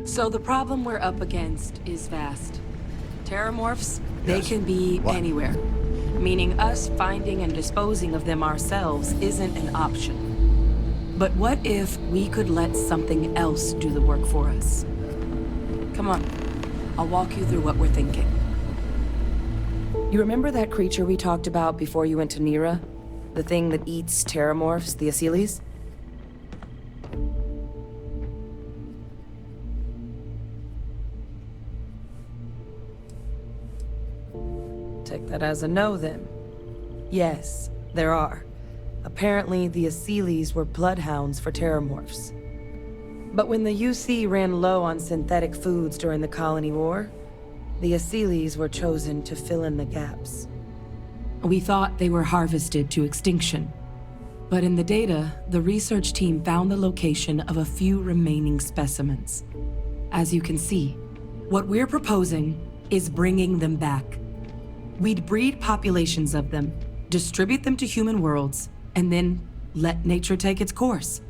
So the problem we're up against is vast. Terrormorphs, they Yes. can be What? anywhere. Meaning us finding and disposing of them ourselves isn't an option. But what if we could let something else do the work for us? Come on, I'll walk you through what we're thinking. You remember that creature we talked about before you went to Nira? The thing that eats Terrormorphs, the Asyles? Take that as a no, then. Yes, there are. Apparently, the Asyles were bloodhounds for Terrormorphs. But when the UC ran low on synthetic foods during the Colony War, the Asyles were chosen to fill in the gaps. We thought they were harvested to extinction. But in the data, the research team found the location of a few remaining specimens. As you can see, what we're proposing is bringing them back. We'd breed populations of them, distribute them to human worlds, and then let nature take its course,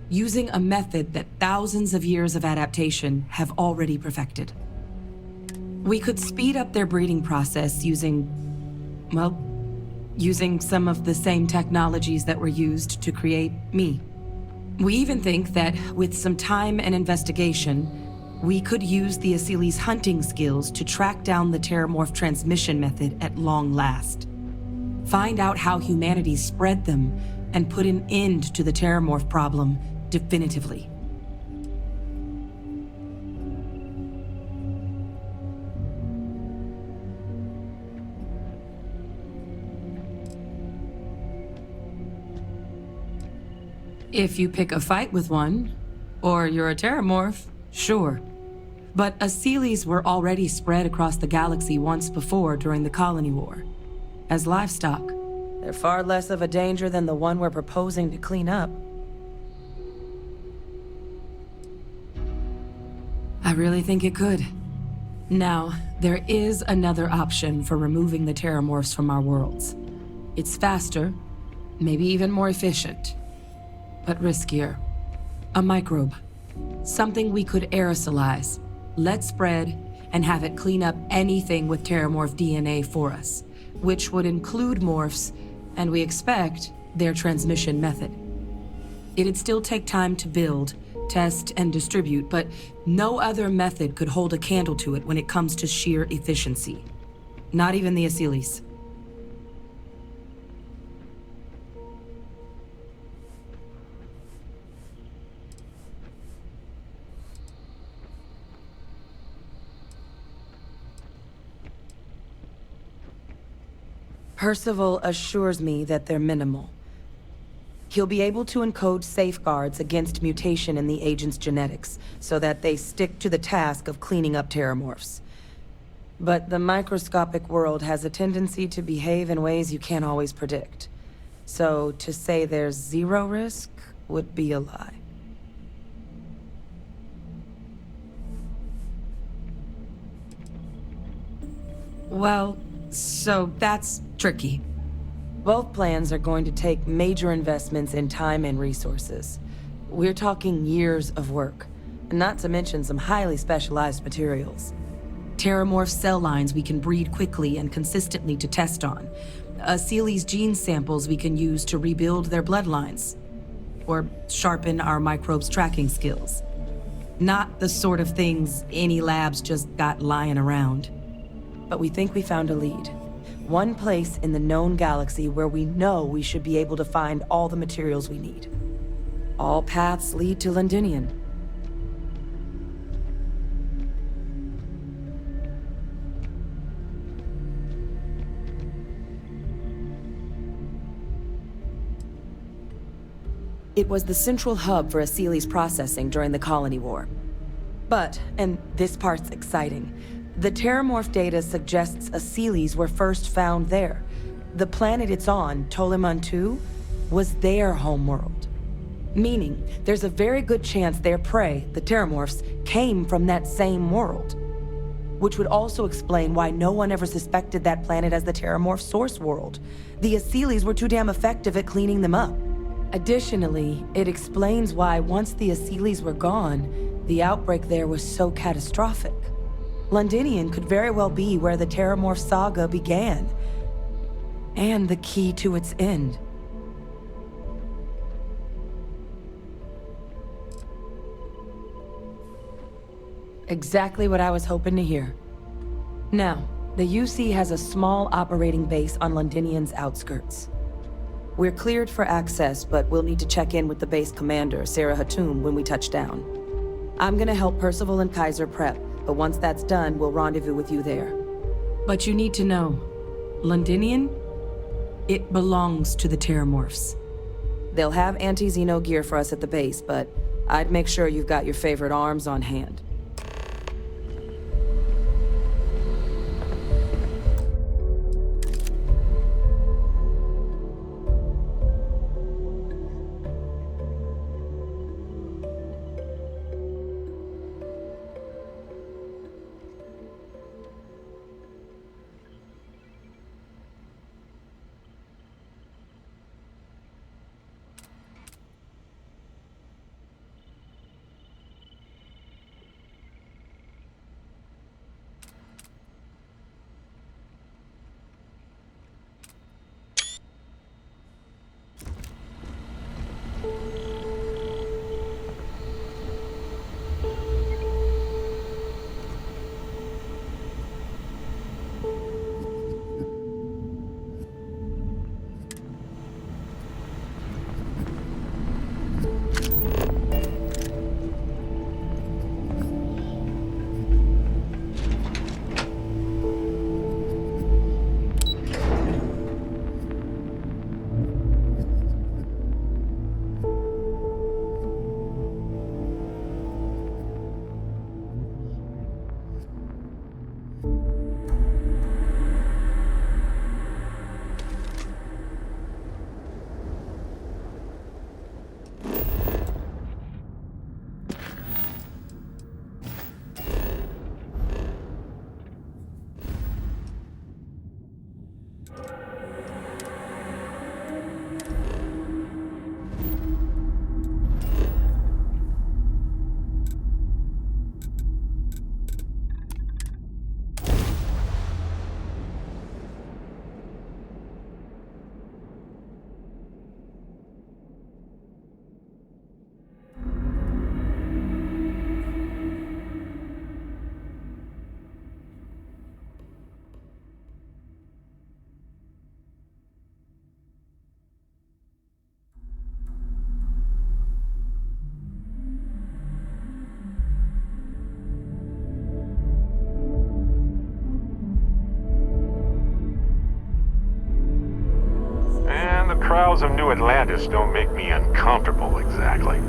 using a method that thousands of years of adaptation have already perfected. We could speed up their breeding process using some of the same technologies that were used to create me. We even think that with some time and investigation, we could use the Asyles' hunting skills to track down the Terrormorph transmission method at long last. Find out how humanity spread them and put an end to the Terrormorph problem definitively. If you pick a fight with one, or you're a Terrormorph, sure. But Asyles were already spread across the galaxy once before during the Colony War. As livestock, they're far less of a danger than the one we're proposing to clean up. I really think it could. Now, there is another option for removing the Terrormorphs from our worlds. It's faster, maybe even more efficient, but riskier. A microbe. Something we could aerosolize, let spread, and have it clean up anything with Terrormorph DNA for us, which would include morphs, and we expect their transmission method. It'd still take time to build, test, and distribute, but no other method could hold a candle to it when it comes to sheer efficiency. Not even the Asyles. Percival assures me that they're minimal. He'll be able to encode safeguards against mutation in the agent's genetics, so that they stick to the task of cleaning up Terrormorphs. But the microscopic world has a tendency to behave in ways you can't always predict. So to say there's zero risk would be a lie. Well, so that's tricky. Both plans are going to take major investments in time and resources. We're talking years of work, not to mention some highly specialized materials. Terrormorph cell lines we can breed quickly and consistently to test on. Asyles gene samples we can use to rebuild their bloodlines. Or sharpen our microbes tracking skills. Not the sort of things any labs just got lying around. But we think we found a lead. One place in the known galaxy where we know we should be able to find all the materials we need. All paths lead to Londinion. It was the central hub for Asyles processing during the Colony War. But, and this part's exciting, the Terrormorph data suggests Asyles were first found there. The planet it's on, Toliman 2, was their homeworld. Meaning, there's a very good chance their prey, the Terrormorphs, came from that same world. Which would also explain why no one ever suspected that planet as the Terrormorph source world. The Asyles were too damn effective at cleaning them up. Additionally, it explains why once the Asyles were gone, The outbreak there was so catastrophic. Londinion could very well be where the Terrormorph saga began, and the key to its end. Exactly what I was hoping to hear. Now, the UC has a small operating base on Londinion's outskirts. We're cleared for access, but we'll need to check in with the base commander, Sarah Hatum, when we touch down. I'm gonna help Percival and Kaiser prep, but once that's done, we'll rendezvous with you there. But you need to know, Londinion, it belongs to the Terrormorphs. They'll have anti-Xeno gear for us at the base, but I'd make sure you've got your favorite arms on hand. Trials of New Atlantis don't make me uncomfortable exactly,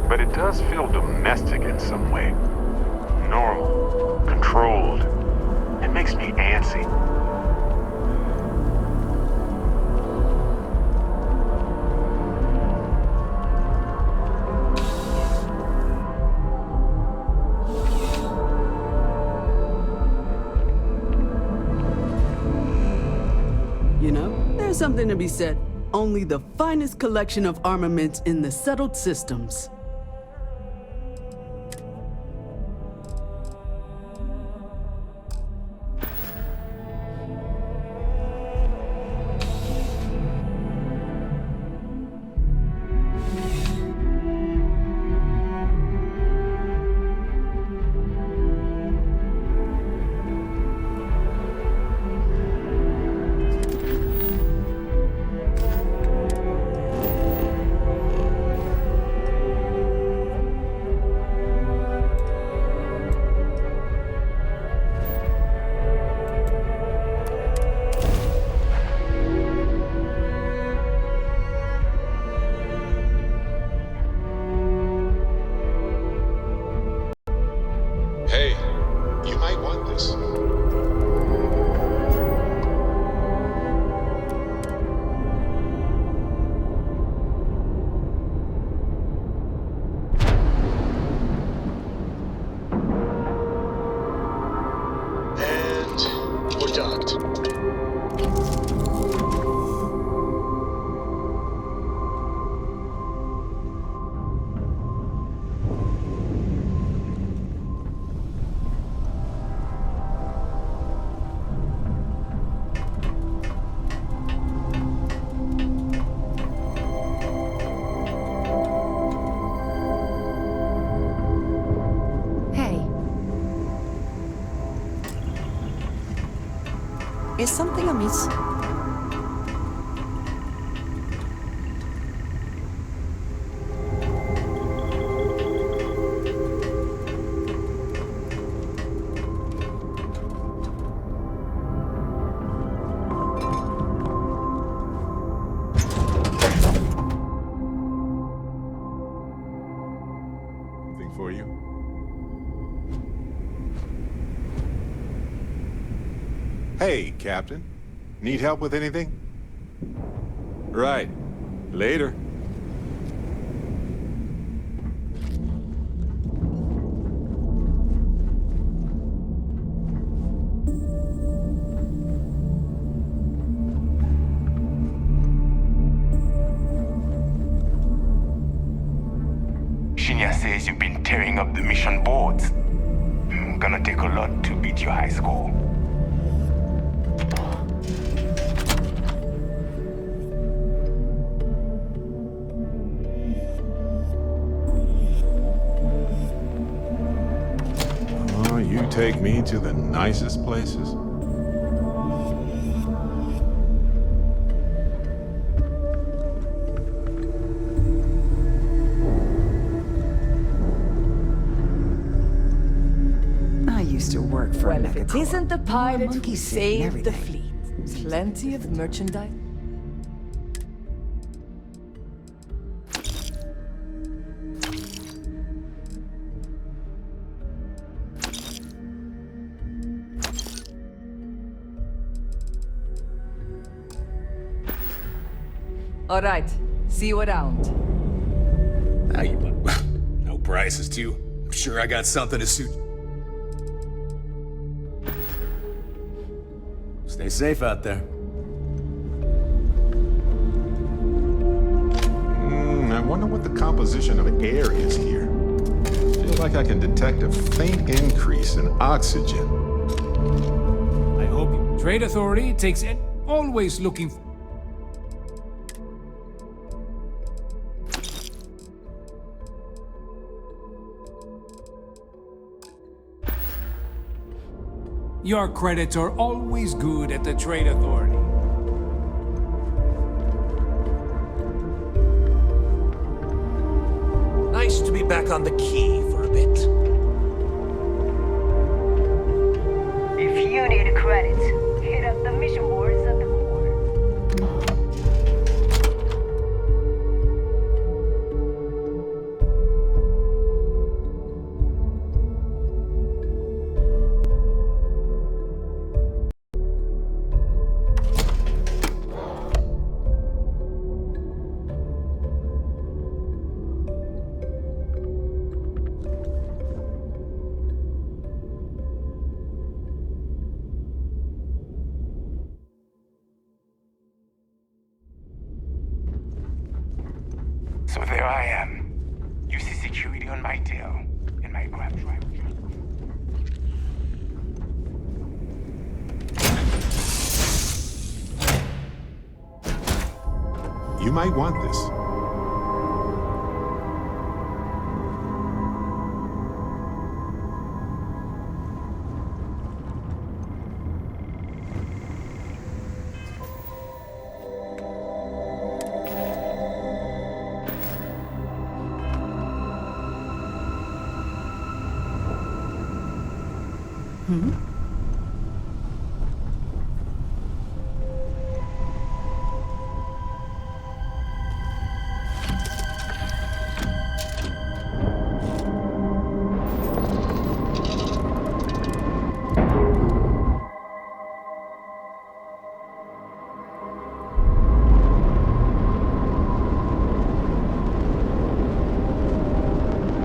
but it does feel domestic in some way. Normal, controlled. It makes me antsy. You know, there's something to be said. Only the finest collection of armaments in the settled systems. Is something amiss? For you. Hey, Captain. Need help with anything? Right. Later. Shinya says you've been tearing up the mission boards. Gonna take a lot to beat your high score. Oh, you take me to the nicest places. To work for Well, if it isn't the pirate who saved the fleet. Plenty of merchandise. All right, see you around. No prices, too. I'm sure I got something to suit. Stay safe out there. I wonder what the composition of air is here. Feel like I can detect a faint increase in oxygen. I hope you. Trade Authority takes it. Always looking for. Your credits are always good at the Trade Authority. Nice to be back on the quay for a bit. If you need credits, hit up the mission boards at the board. So there I am. You see security on my tail in my grab drive. You might want this.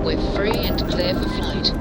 We're free and clear for flight.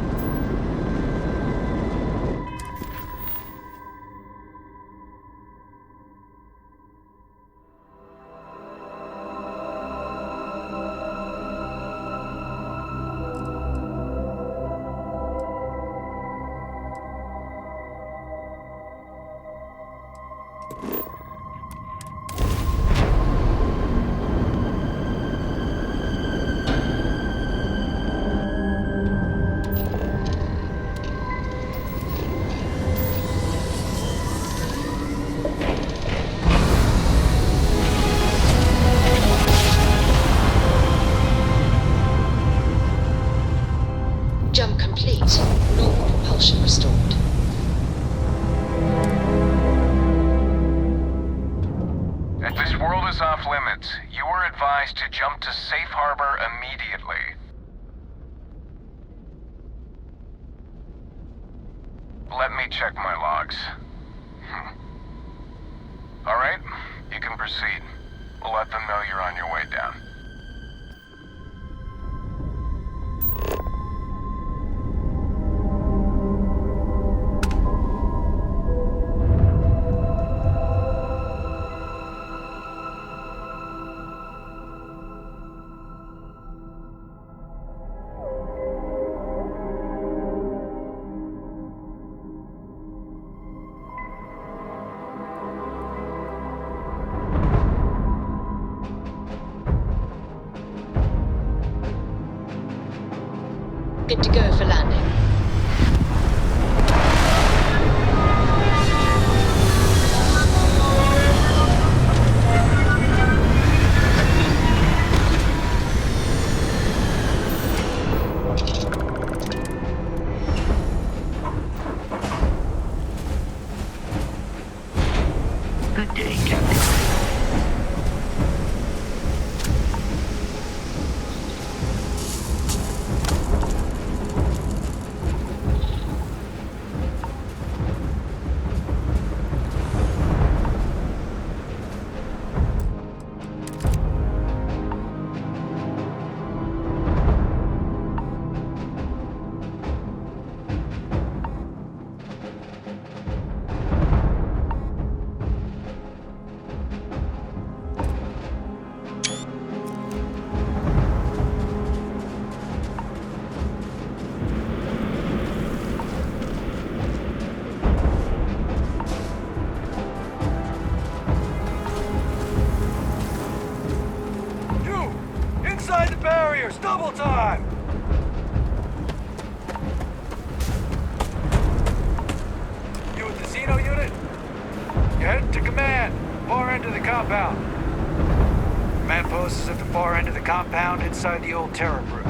propulsion restored. If this world is off limits, you are advised to jump to safe harbor immediately. Let me check my logs. Alright, you can proceed. We'll let them know you're on your way down. Good to go for landing. Good day, Captain. Inside the barriers! Double time! You with the Xeno unit? You're heading to command. Far end of the compound. Command post is at the far end of the compound inside the old Terror Brew.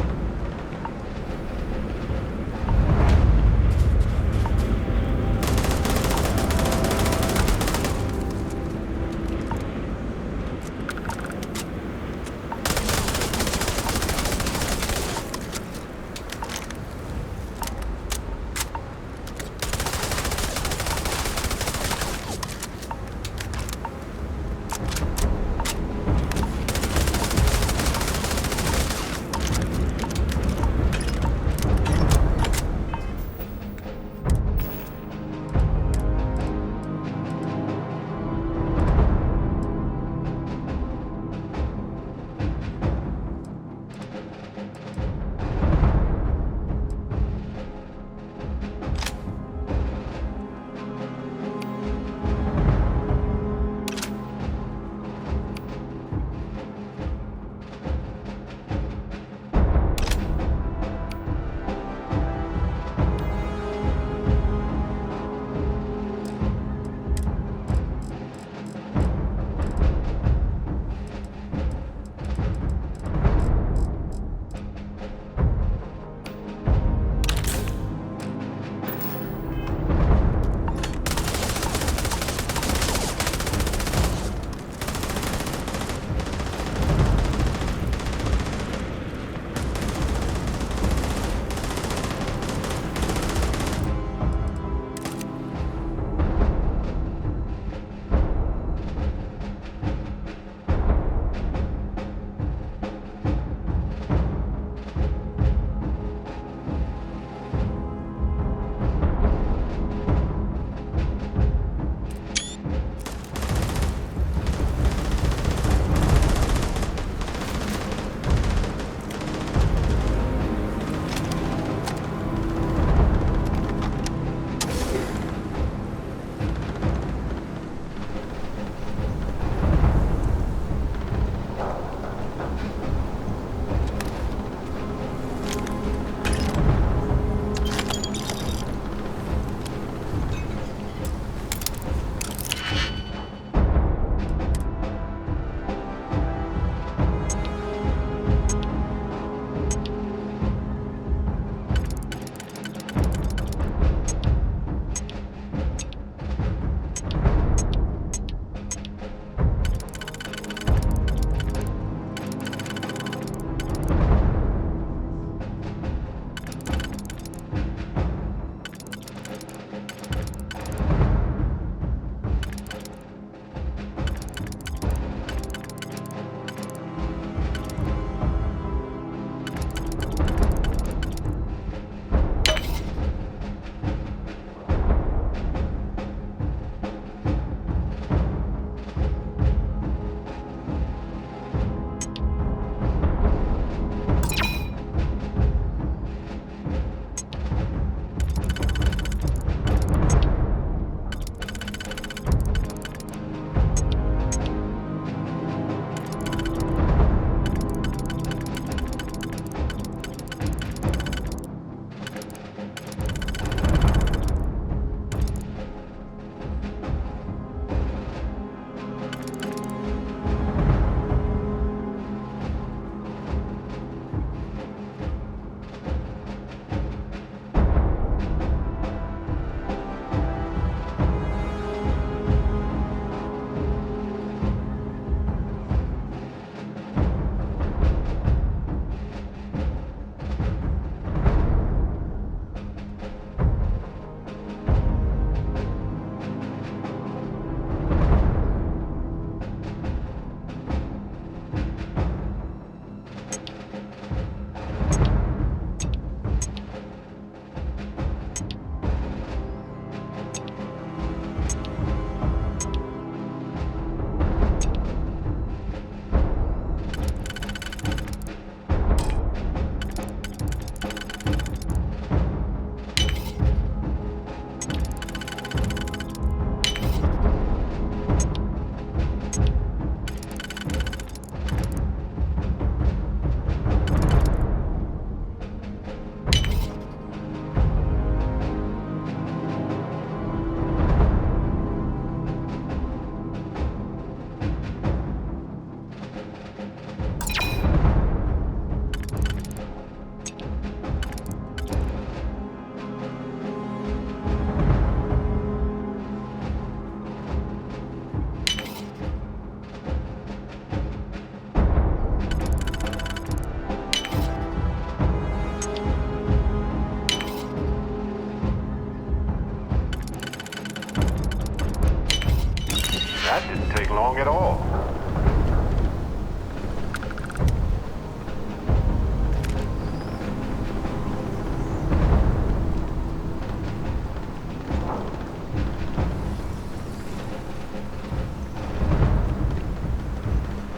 wrong at all.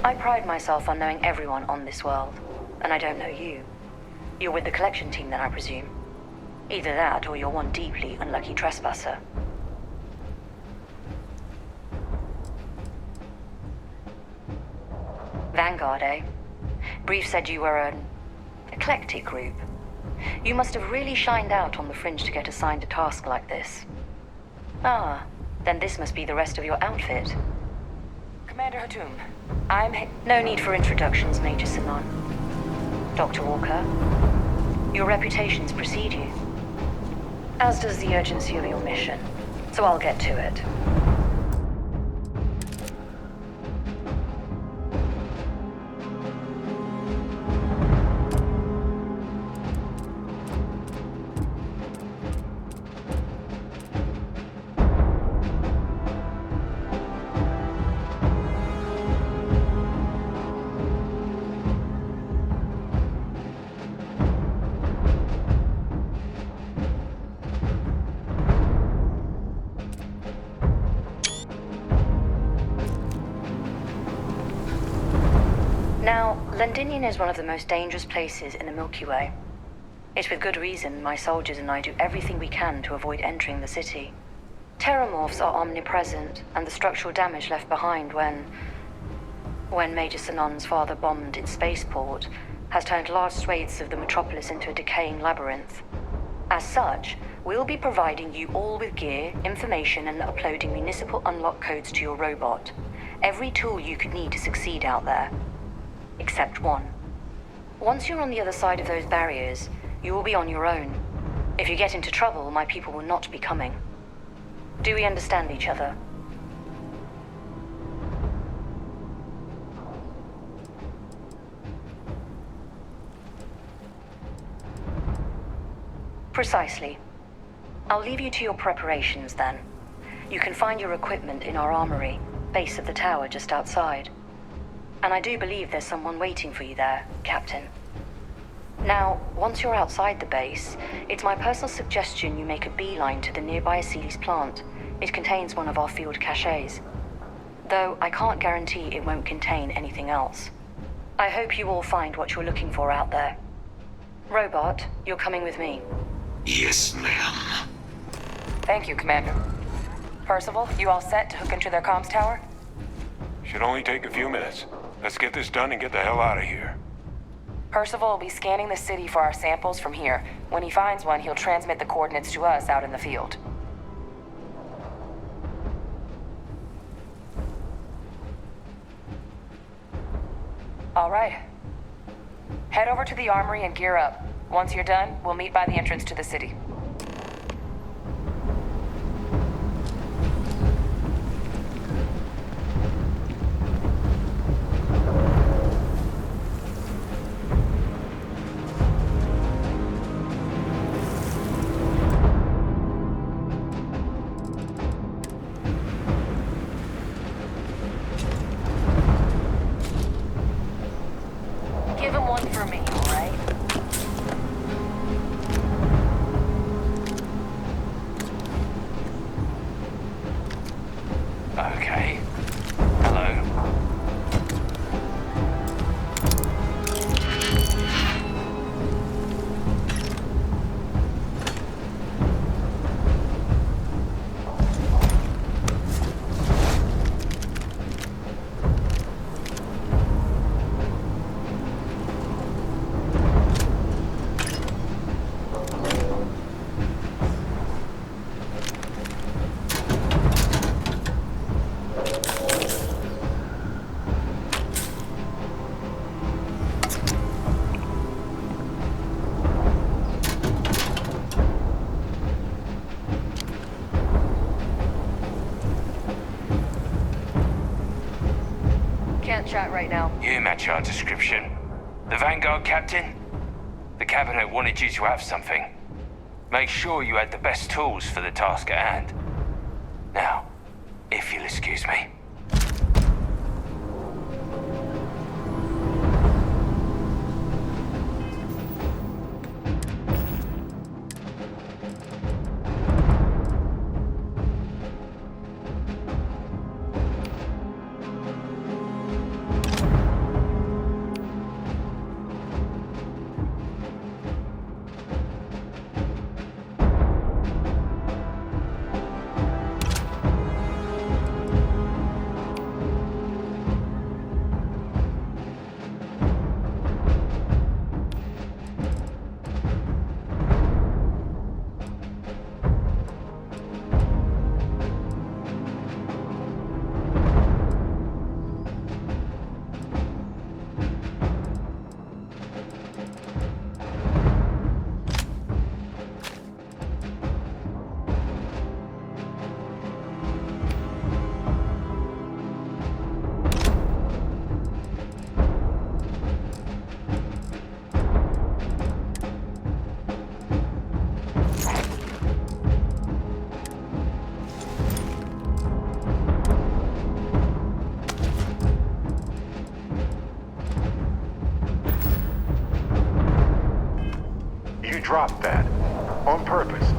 I pride myself on knowing everyone on this world, and I don't know you. You're with the collection team then, I presume. Either that, or you're one deeply unlucky trespasser. Vanguard, eh? Brief said you were an eclectic group. You must have really shined out on the fringe to get assigned a task like this. Ah, then this must be the rest of your outfit. Commander Hatum, No need for introductions, Major Sinon. Dr. Walker, your reputations precede you. As does the urgency of your mission. So I'll get to it. Now, Londinion is one of the most dangerous places in the Milky Way. It's with good reason my soldiers and I do everything we can to avoid entering the city. Terrormorphs are omnipresent, and the structural damage left behind when Major Sinon's father bombed its spaceport has turned large swathes of the metropolis into a decaying labyrinth. As such, we'll be providing you all with gear, information, and uploading municipal unlock codes to your robot. Every tool you could need to succeed out there. Except one. Once you're on the other side of those barriers, you will be on your own. If you get into trouble, my people will not be coming. Do we understand each other? Precisely. I'll leave you to your preparations then. You can find your equipment in our armory, base of the tower just outside. And I do believe there's someone waiting for you there, Captain. Now, once you're outside the base, it's my personal suggestion you make a beeline to the nearby Aceles plant. It contains one of our field caches. Though I can't guarantee it won't contain anything else. I hope you all find what you're looking for out there. Robot, you're coming with me. Yes, ma'am. Thank you, Commander. Percival, you all set to hook into their comms tower? Should only take a few minutes. Let's get this done and get the hell out of here. Percival will be scanning the city for our samples from here. When he finds one, he'll transmit the coordinates to us out in the field. All right. Head over to the armory and gear up. Once you're done, we'll meet by the entrance to the city. Give him one for me, all right? Okay. Hello. Can't chat right now. You match our description. The Vanguard captain? The cabinet wanted you to have something. Make sure you had the best tools for the task at hand. Now, if you'll excuse me. You dropped that. On purpose.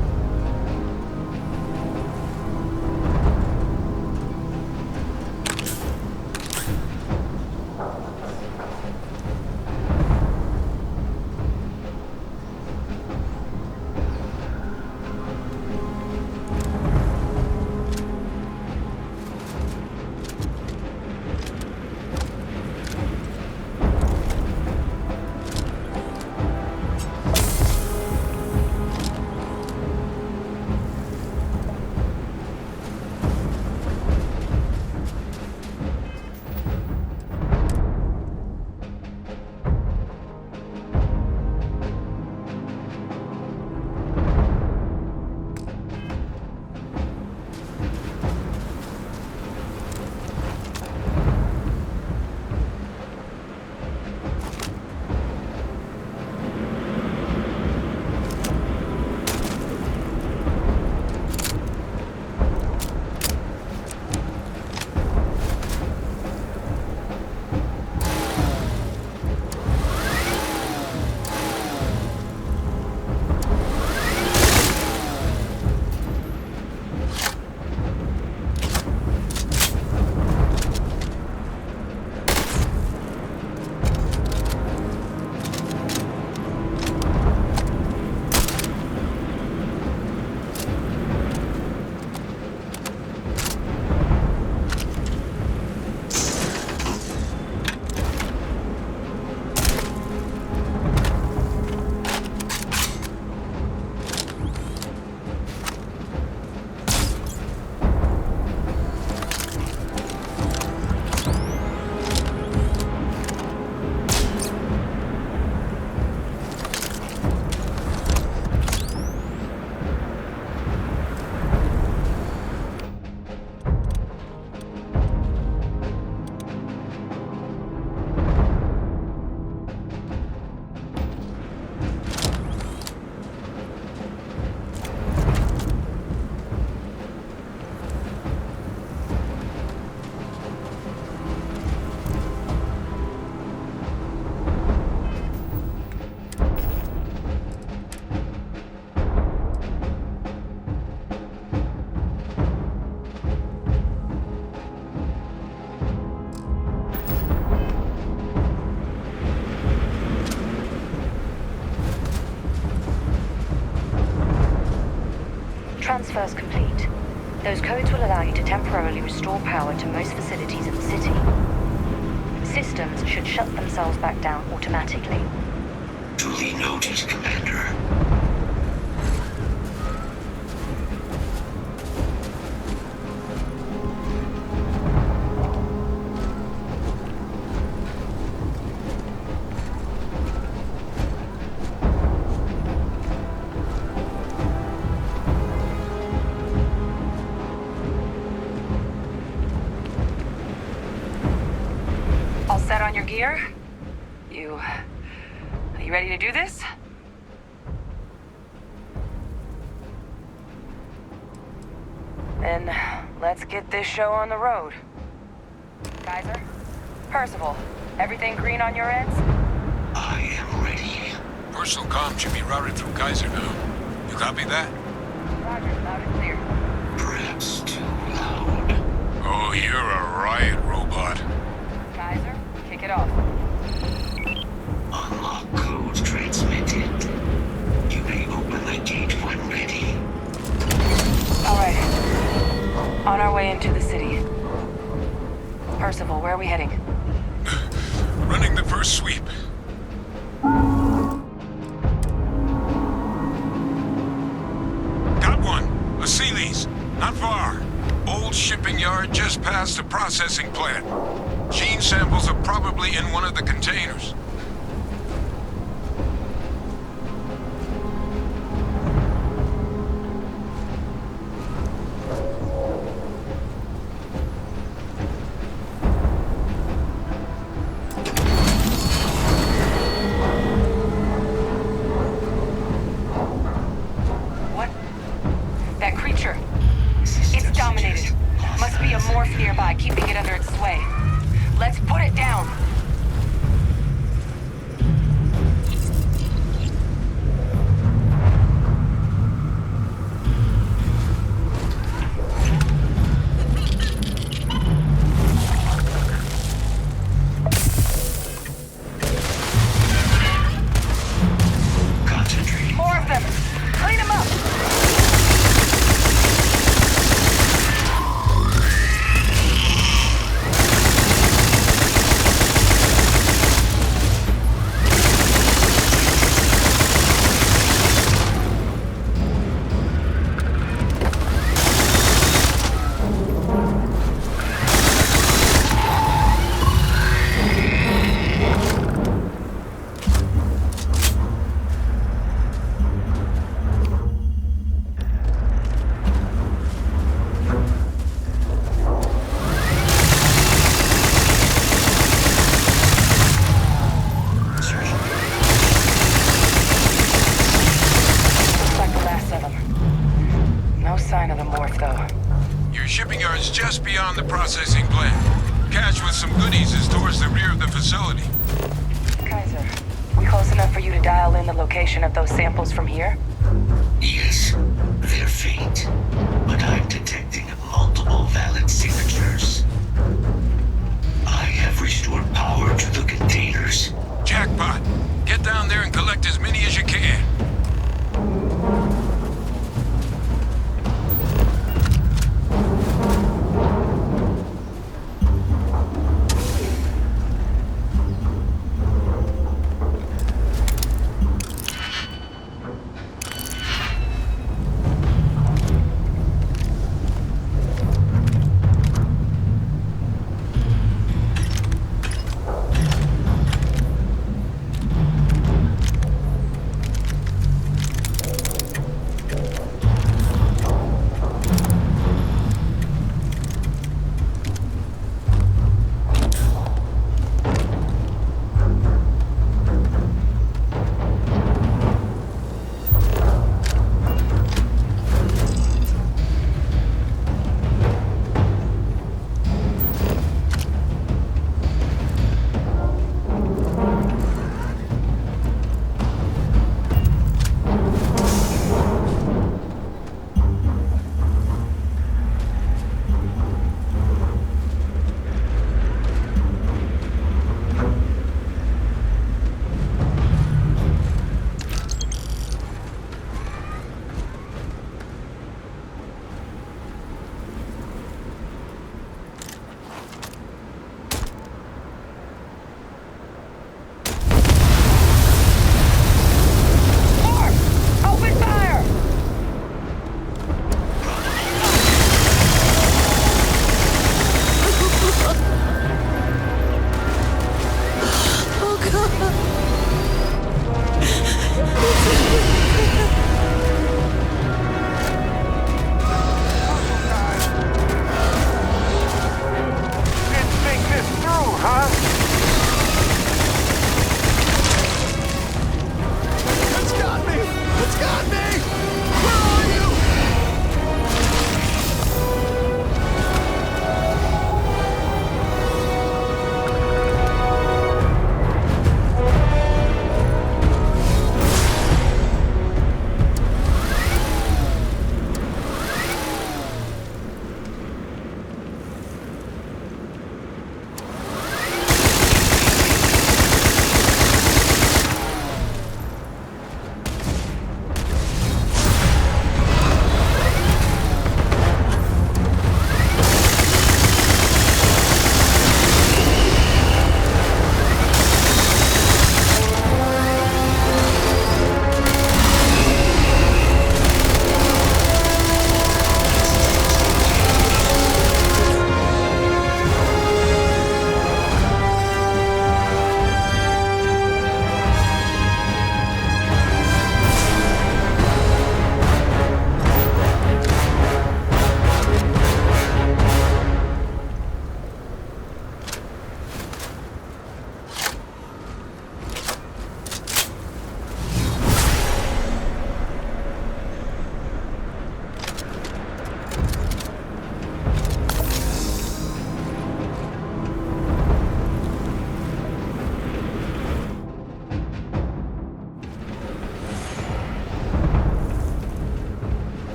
Transfers complete. Those codes will allow you to temporarily restore power to most facilities in the city. Systems should shut themselves back down automatically. Duly noted, Commander. Set on your gear? Are you ready to do this? Then let's get this show on the road. Kaiser? Percival, everything green on your ends? I am ready. Personal comm should be routed through Kaiser now. You copy that? Roger, loud and clear. Perhaps too loud. Oh, you're a riot robot. Kaiser, kick it off. Unlock code transmitted. You may open the gate when ready. All right. On our way into the city. Percival, where are we heading? Running the first sweep. Got one. A Sealy's. Not far. Old shipping yard just past the processing plant. Gene samples are probably in one of the containers. What? That creature. It's dominated. Must be a morph nearby, keeping it under its sway. Let's put it down. shipping yard's just beyond the processing plant. Cache with some goodies is towards the rear of the facility. Kaiser, we close enough for you to dial in the location of those samples from here? Yes, they're faint, but I'm detecting multiple valid signatures. I have restored power to the containers. Jackpot! Get down there and collect as many as you can.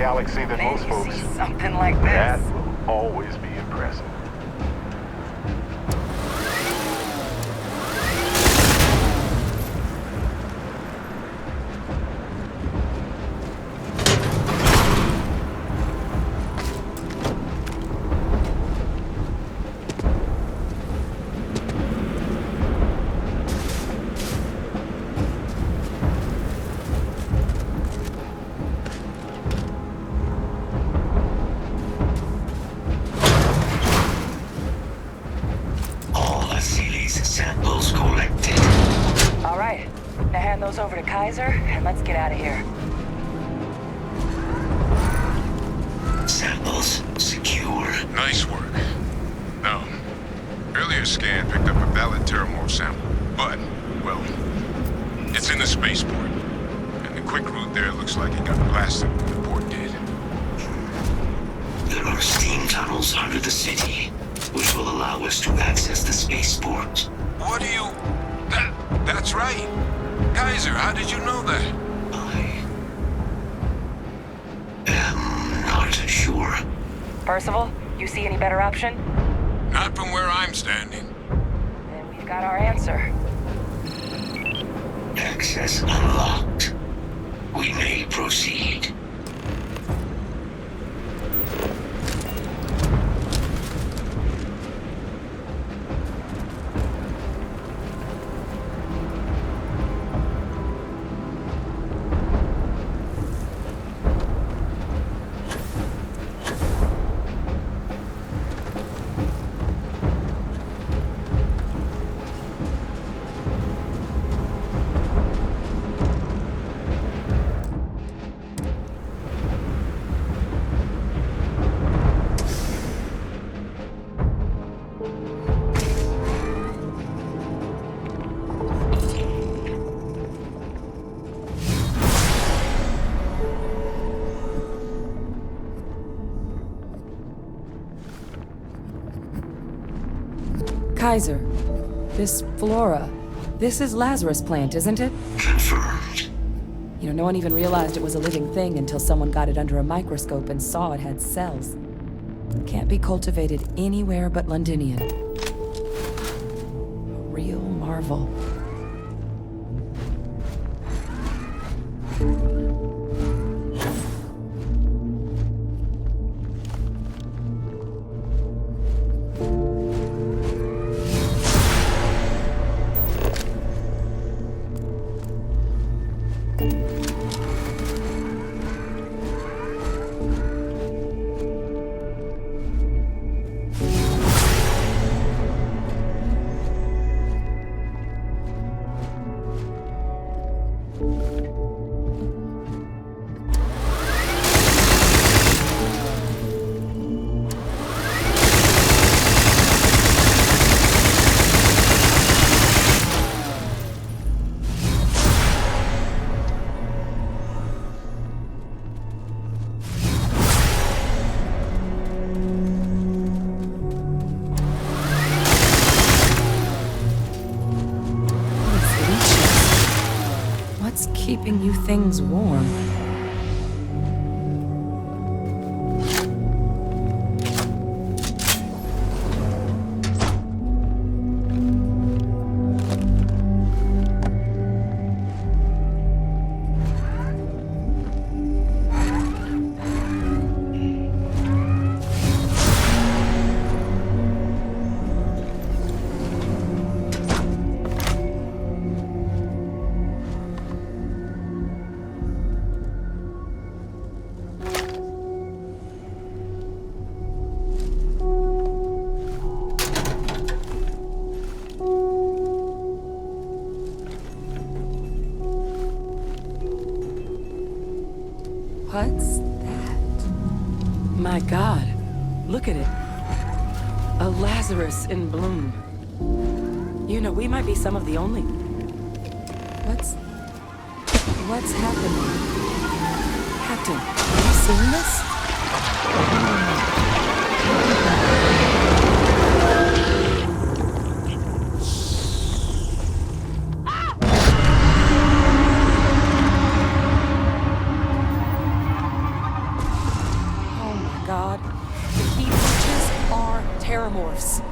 galaxy than most folks. Something like this. That will always be impressive. get out of here. Samples secure. Nice work. No. Earlier scan picked up a valid Terrormorph sample, but, well, it's in the spaceport. And the quick route there looks like it got blasted when the port did. There are steam tunnels under the city, which will allow us to access the spaceport. What do you... That's right. Kaiser, how did you know that? I am not sure. Percival, you see any better option? Not from where I'm standing. Then we've got our answer. Access unlocked. We may proceed. Kaiser, this flora, this is Lazarus plant, isn't it? Confirmed. You know, no one even realized it was a living thing until someone got it under a microscope and saw it had cells. It can't be cultivated anywhere but Londinion. A real marvel. Keeping you things warm. What's that? My God, look at it. A Lazarus in bloom. You know, we might be some of the only... What's happening? Captain, have you seen this? Terrormorphs.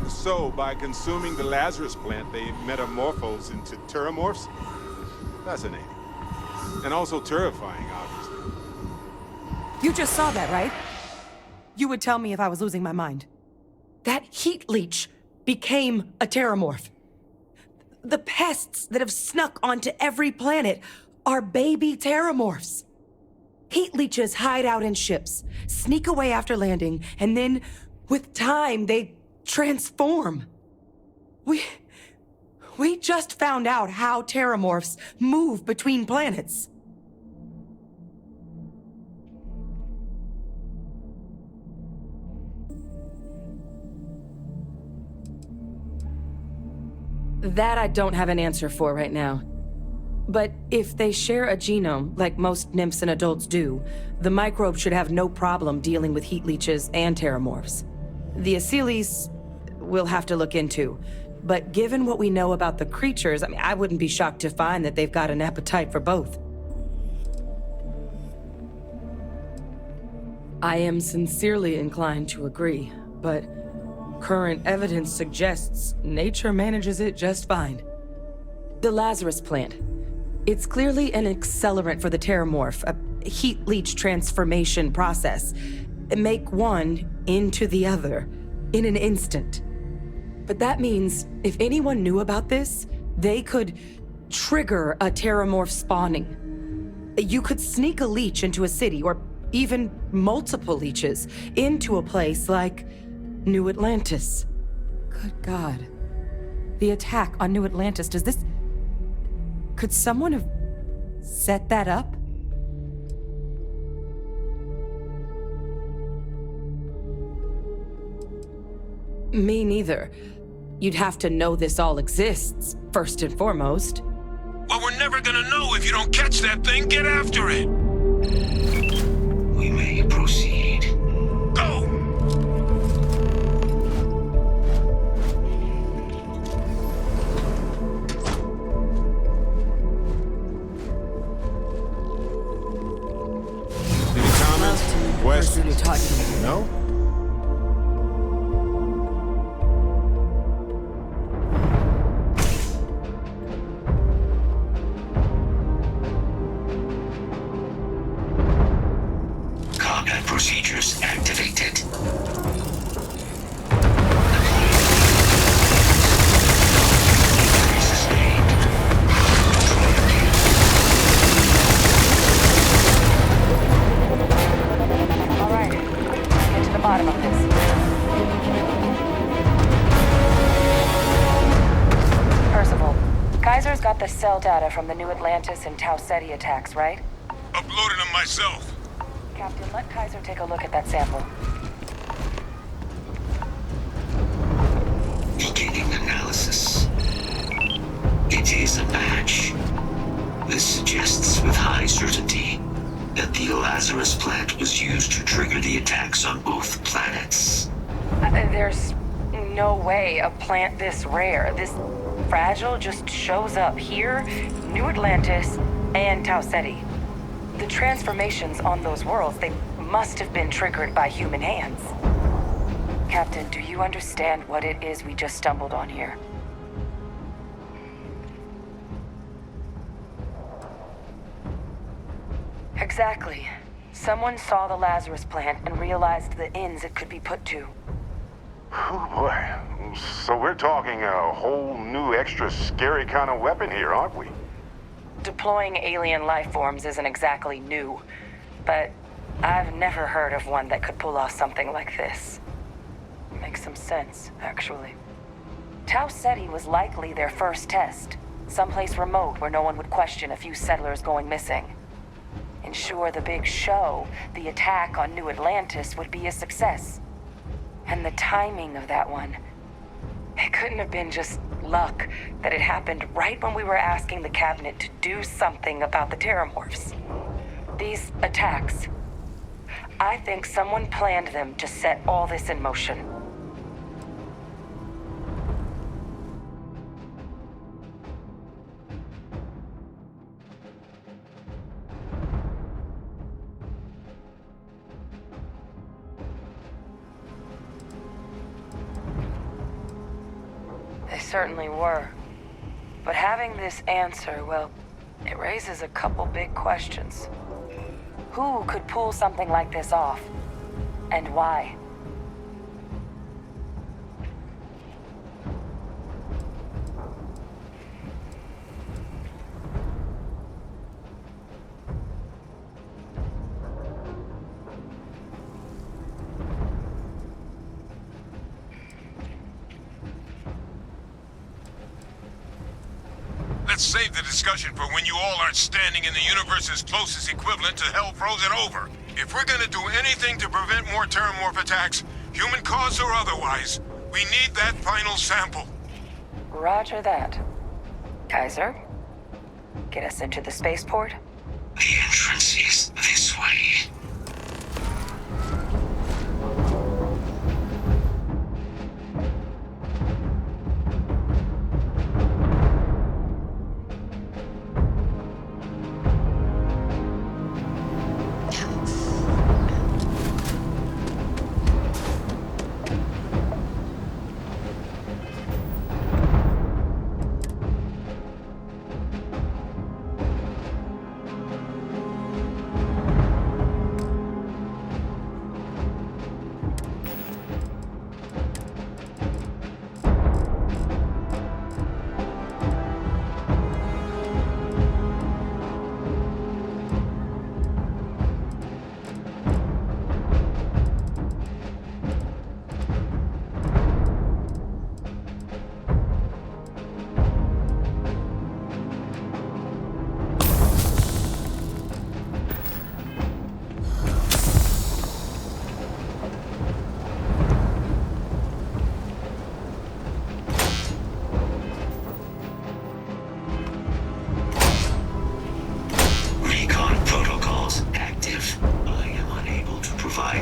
So, by consuming the Lazarus plant, they metamorphose into Terrormorphs? Fascinating. And also terrifying, obviously. You just saw that, right? You would tell me if I was losing my mind. That heat leech became a Terrormorph. The pests that have snuck onto every planet are baby Terrormorphs. Heat leeches hide out in ships, sneak away after landing, and then, with time, they transform. We just found out how Terrormorphs move between planets. That I don't have an answer for right now. But if they share a genome, like most nymphs and adults do, the microbe should have no problem dealing with heat leeches and Terrormorphs. The Asylees, we'll have to look into. But given what we know about the creatures, I wouldn't be shocked to find that they've got an appetite for both. I am sincerely inclined to agree, but current evidence suggests nature manages it just fine. The Lazarus plant. It's clearly an accelerant for the Terrormorph, a heat leech transformation process. Make one into the other in an instant. But that means if anyone knew about this, they could trigger a Terrormorph spawning. You could sneak a leech into a city, or even multiple leeches, into a place like New Atlantis. Good God. The attack on New Atlantis, could someone have set that up? Me neither. You'd have to know this all exists, first and foremost. Well, we're never gonna know if you don't catch that thing. Get after it! We may proceed. Go! Any comments? Questions? No? Combat procedures activated. Alright, let's get to the bottom of this. Percival, Kaiser's got the cell data from the New Atlantis and Tau Ceti attacks, right? Uploaded them myself. Captain, let Kaiser take a look at that sample. Beginning analysis. It is a match. This suggests with high certainty that the Lazarus plant was used to trigger the attacks on both planets. There's no way a plant this rare, this fragile, just shows up here, New Atlantis, and Tau Ceti. The transformations on those worlds, they must have been triggered by human hands. Captain, do you understand what it is we just stumbled on here? Exactly. Someone saw the Lazarus plant and realized the ends it could be put to. Oh boy. So we're talking a whole new extra scary kind of weapon here, aren't we? Deploying alien life forms isn't exactly new, but I've never heard of one that could pull off something like this. Makes some sense, actually. Tau Ceti was likely their first test, someplace remote where no one would question a few settlers going missing. Ensure the big show, the attack on New Atlantis, would be a success. And the timing of that one, it couldn't have been just luck that it happened right when we were asking the cabinet to do something about the Terrormorphs. These attacks, I think someone planned them to set all this in motion. They certainly were. But having this answer, well, it raises a couple big questions. Who could pull something like this off? And why? Let's save the discussion for when you all aren't standing in the universe's closest equivalent to hell frozen over. If we're gonna do anything to prevent more Terrormorph attacks, human cause or otherwise, we need that final sample. Roger that. Kaiser, get us into the spaceport? The entrance is this way.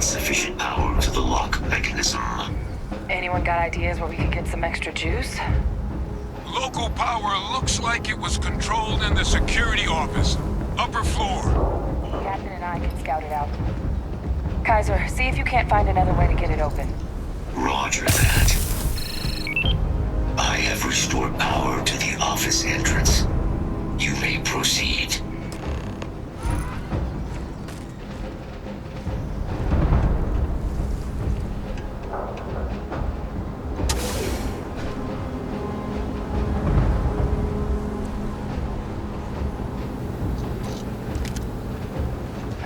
Sufficient power to the lock mechanism. Anyone got ideas where we could get some extra juice? Local power looks like it was controlled in the security office. Upper floor. Captain and I can scout it out. Kaiser, see if you can't find another way to get it open. Roger that. I have restored power to the office entrance. You may proceed.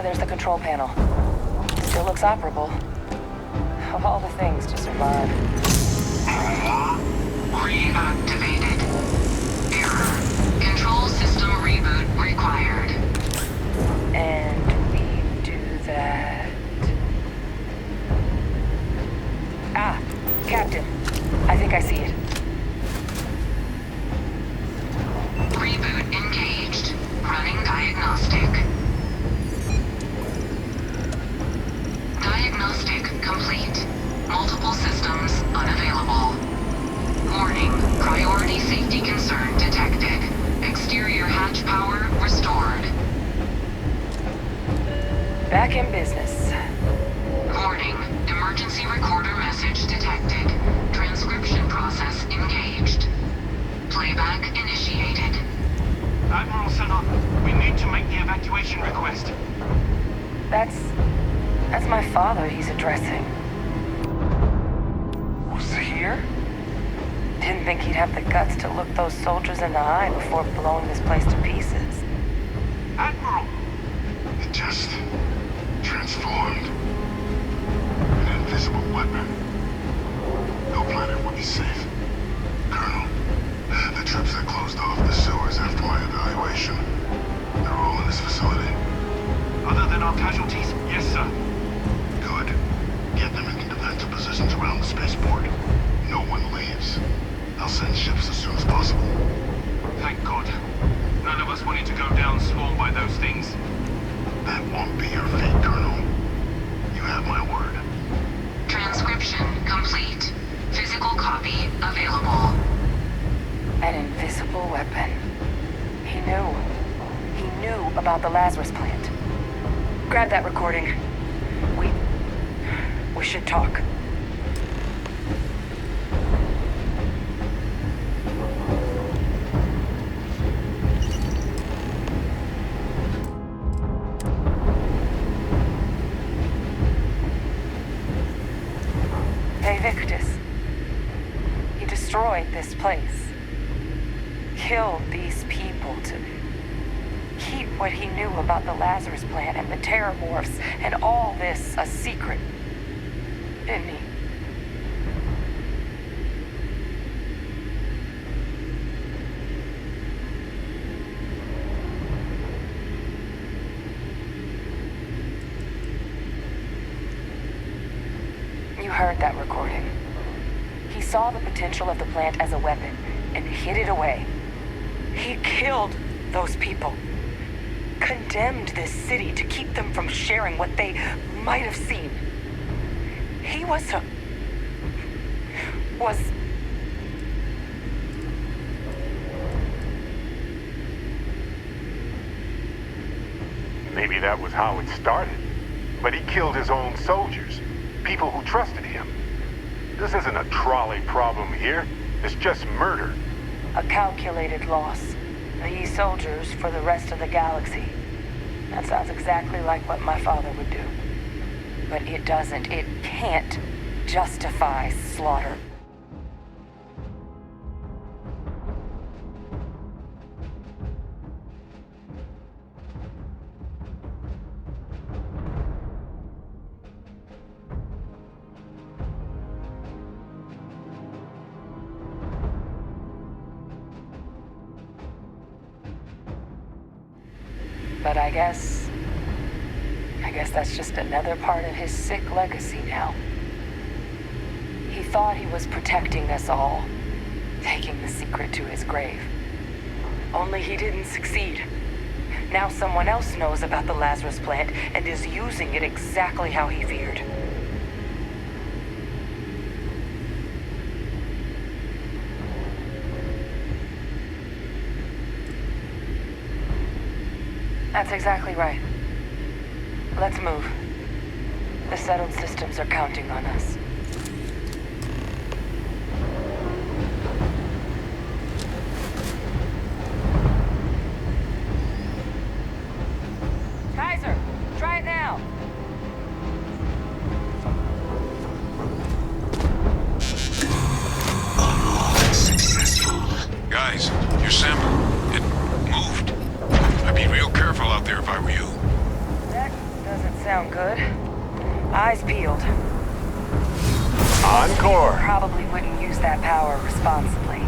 There's the control panel. Still looks operable. Of all the things to survive. Reactivated. Error. Control system reboot required. And we do that... Ah, Captain. I think I see it. Reboot engaged. Running diagnostic. Diagnostic complete. Multiple systems unavailable. Warning, priority safety concern detected. Exterior hatch power restored. Back in business. Warning, emergency recorder message detected. Transcription process engaged. Playback initiated. Admiral Sanon, we need to make the evacuation request. That's my father he's addressing. Was he here? Didn't think he'd have the guts to look those soldiers in the eye before blowing this place to pieces. Admiral! It just transformed. An invisible weapon. No planet would be safe. Colonel, the troops that closed off the sewers after my evaluation, they're all in this facility. Other than our casualties? Yes, sir. Good. Get them into defensive positions around the spaceport. No one leaves. I'll send ships as soon as possible. Thank God. None of us wanted to go down swarmed by those things. That won't be your fate, Colonel. You have my word. Transcription complete. Physical copy available. An invisible weapon. He knew. He knew about the Lazarus plant. Grab that recording. We should talk. Vae Victis. He destroyed this place. Killed these people to keep what he knew about the Lazarus plant and the Terrormorphs and all this a secret. Didn't he? heard that recording. He saw the potential of the plant as a weapon and hid it away. He killed those people. Condemned this city to keep them from sharing what they might have seen. He was Maybe that was how it started. But he killed his own soldiers, people who trusted him. This isn't a trolley problem here. It's just murder. a calculated loss. These soldiers for the rest of the galaxy. That sounds exactly like what my father would do. But it doesn't, it can't justify slaughter. But I guess that's just another part of his sick legacy now. He thought he was protecting us all, taking the secret to his grave. Only he didn't succeed. Now someone else knows about the Lazarus plant and is using it exactly how he feared. That's exactly right. Let's move. The settled systems are counting on us. Kaiser, try it now. Successful. Guys, your sample, it moved. I'd be real careful out there if I were you. That doesn't sound good. Eyes peeled. Encore! Probably wouldn't use that power responsibly.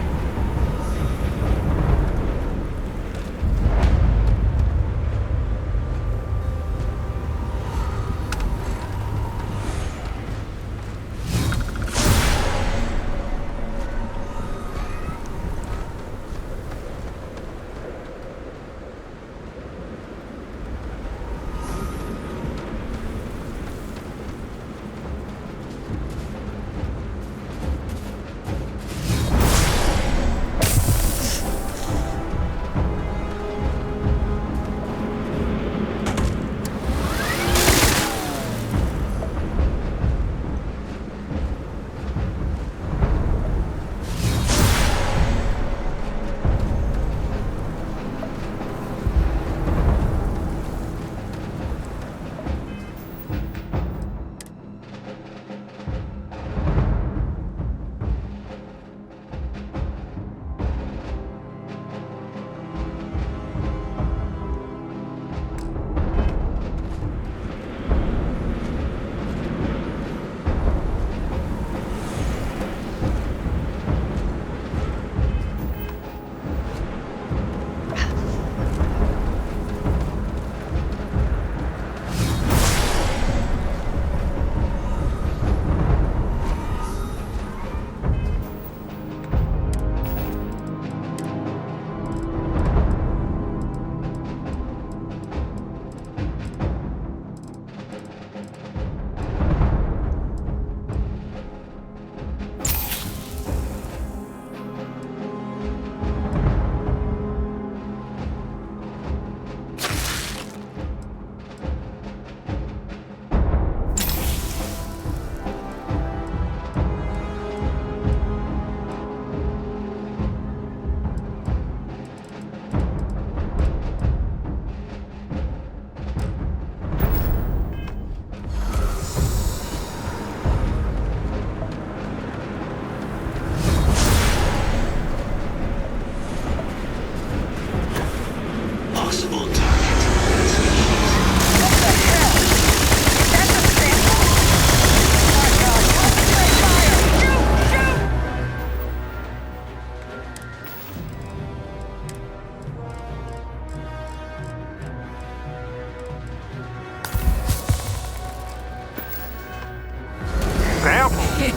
That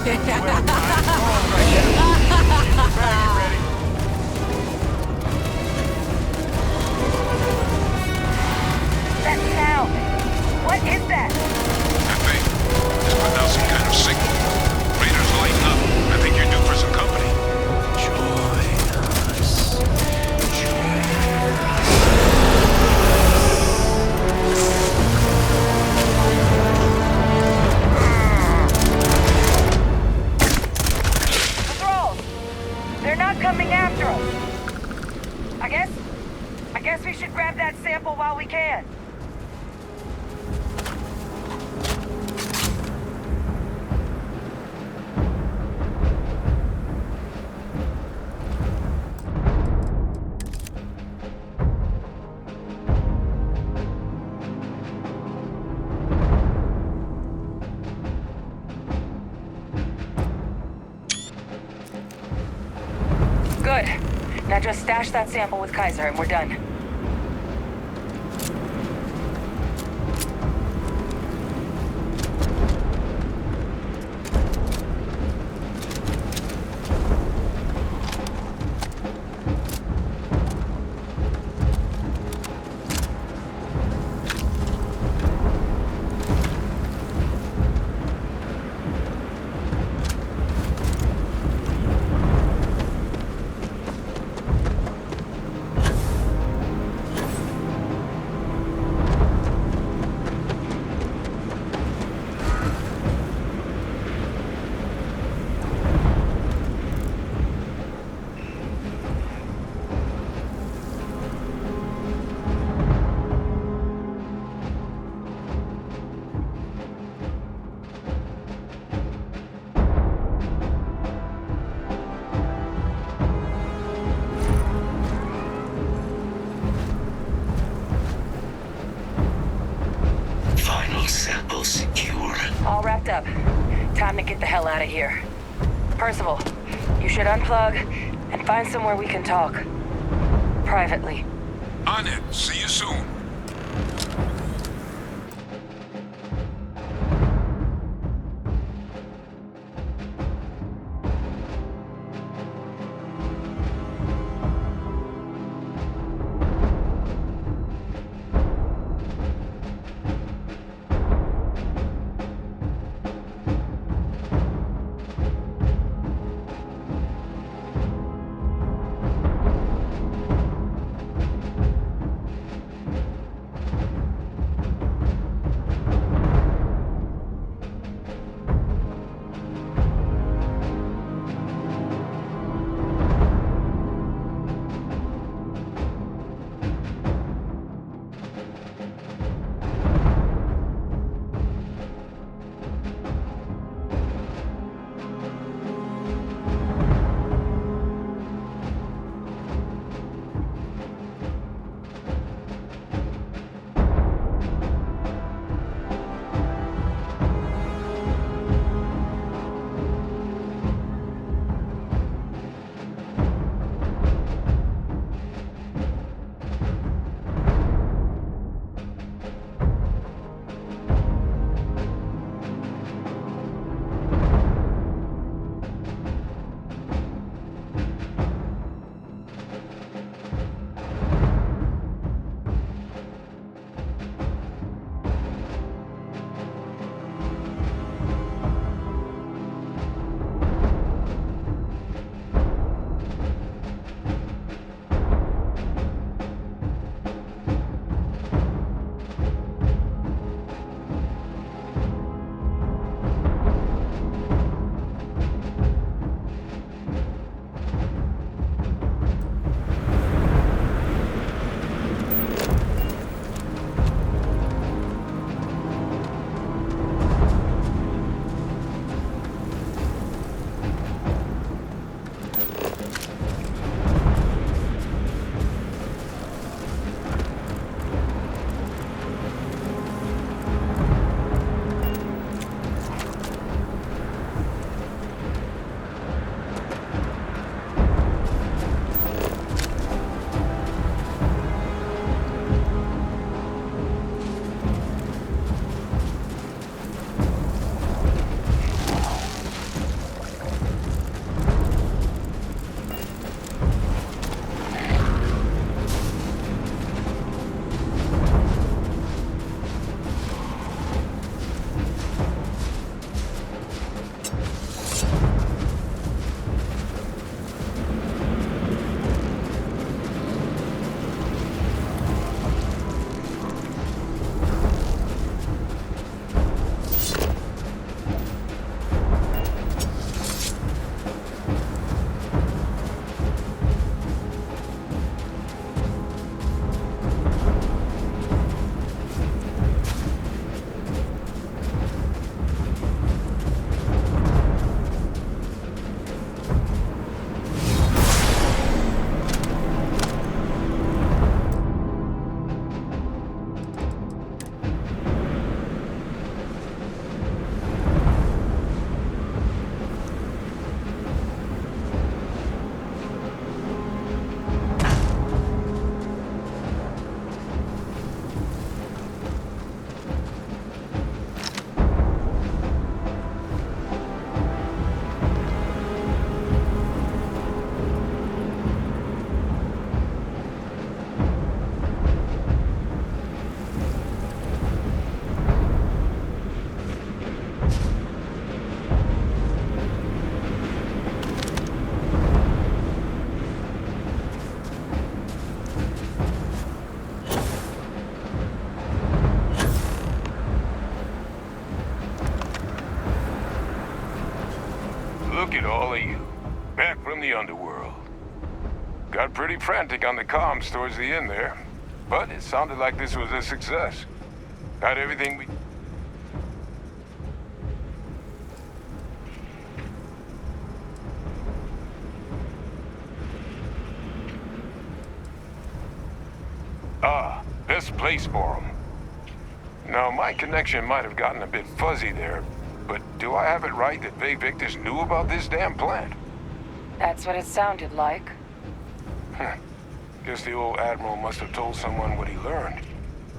sound! What is that? That thing is putting out some kind of signal. Raiders lighten up. I think you're due for some company. The thralls! They're not coming after us! I guess we should grab that sample while we can. Good. Now just stash that sample with Kaiser and we're done. Sample secure. All wrapped up. Time to get the hell out of here. Percival, you should unplug and find somewhere we can talk. Privately. On it. See you soon. all of you. Back from the underworld. Got pretty frantic on the comms towards the end there, but it sounded like this was a success. Got everything we... Best place for them. Now, my connection might have gotten a bit fuzzy there, but do I have it right that Vae Victis knew about this damn plant? That's what it sounded like. Guess the old Admiral must have told someone what he learned.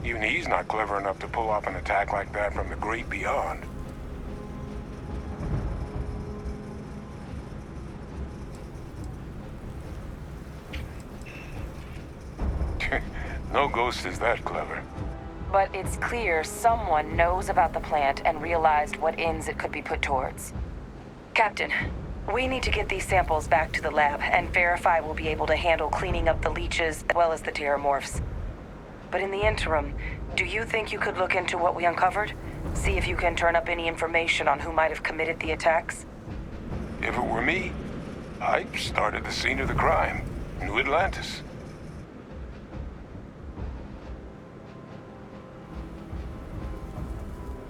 Even he's not clever enough to pull off an attack like that from the great beyond. No ghost is that clever. But it's clear someone knows about the plant and realized what ends it could be put towards. Captain, we need to get these samples back to the lab and verify we'll be able to handle cleaning up the leeches as well as the Terrormorphs. But in the interim, do you think you could look into what we uncovered? See if you can turn up any information on who might have committed the attacks? If it were me, I'd start at the scene of the crime, New Atlantis.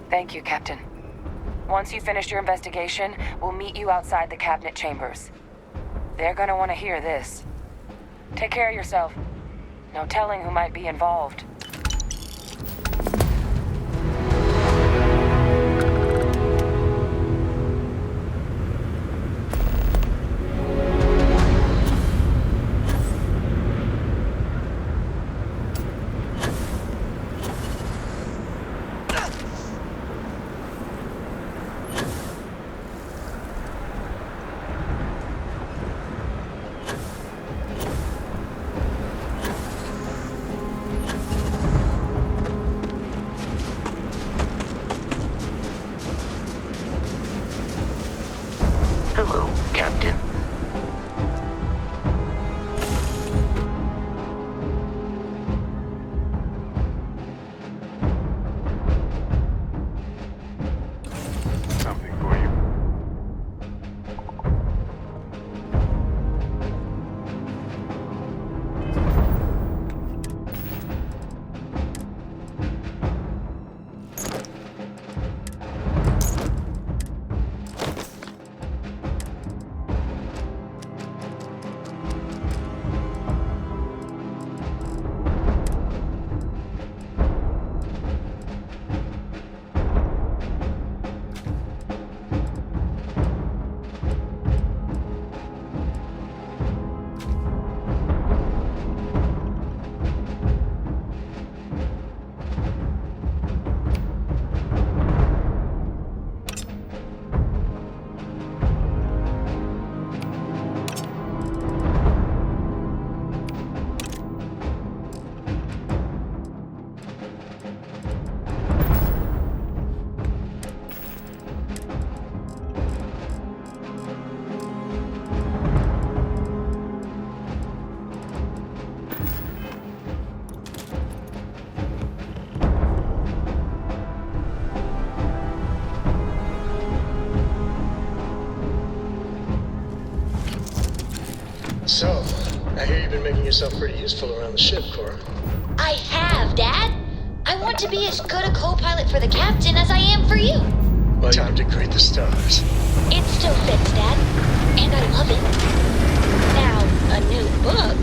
Thank you, Captain. Once you've finished your investigation, we'll meet you outside the cabinet chambers. They're gonna want to hear this. Take care of yourself. No telling who might be involved. Hello, Captain. Something for you. So, I hear you've been making yourself pretty useful around the ship, Cora. I have, Dad. I want to be as good a co-pilot for the captain as I am for you. Well, time to greet the stars. It still fits, Dad. And I love it. Now, a new book.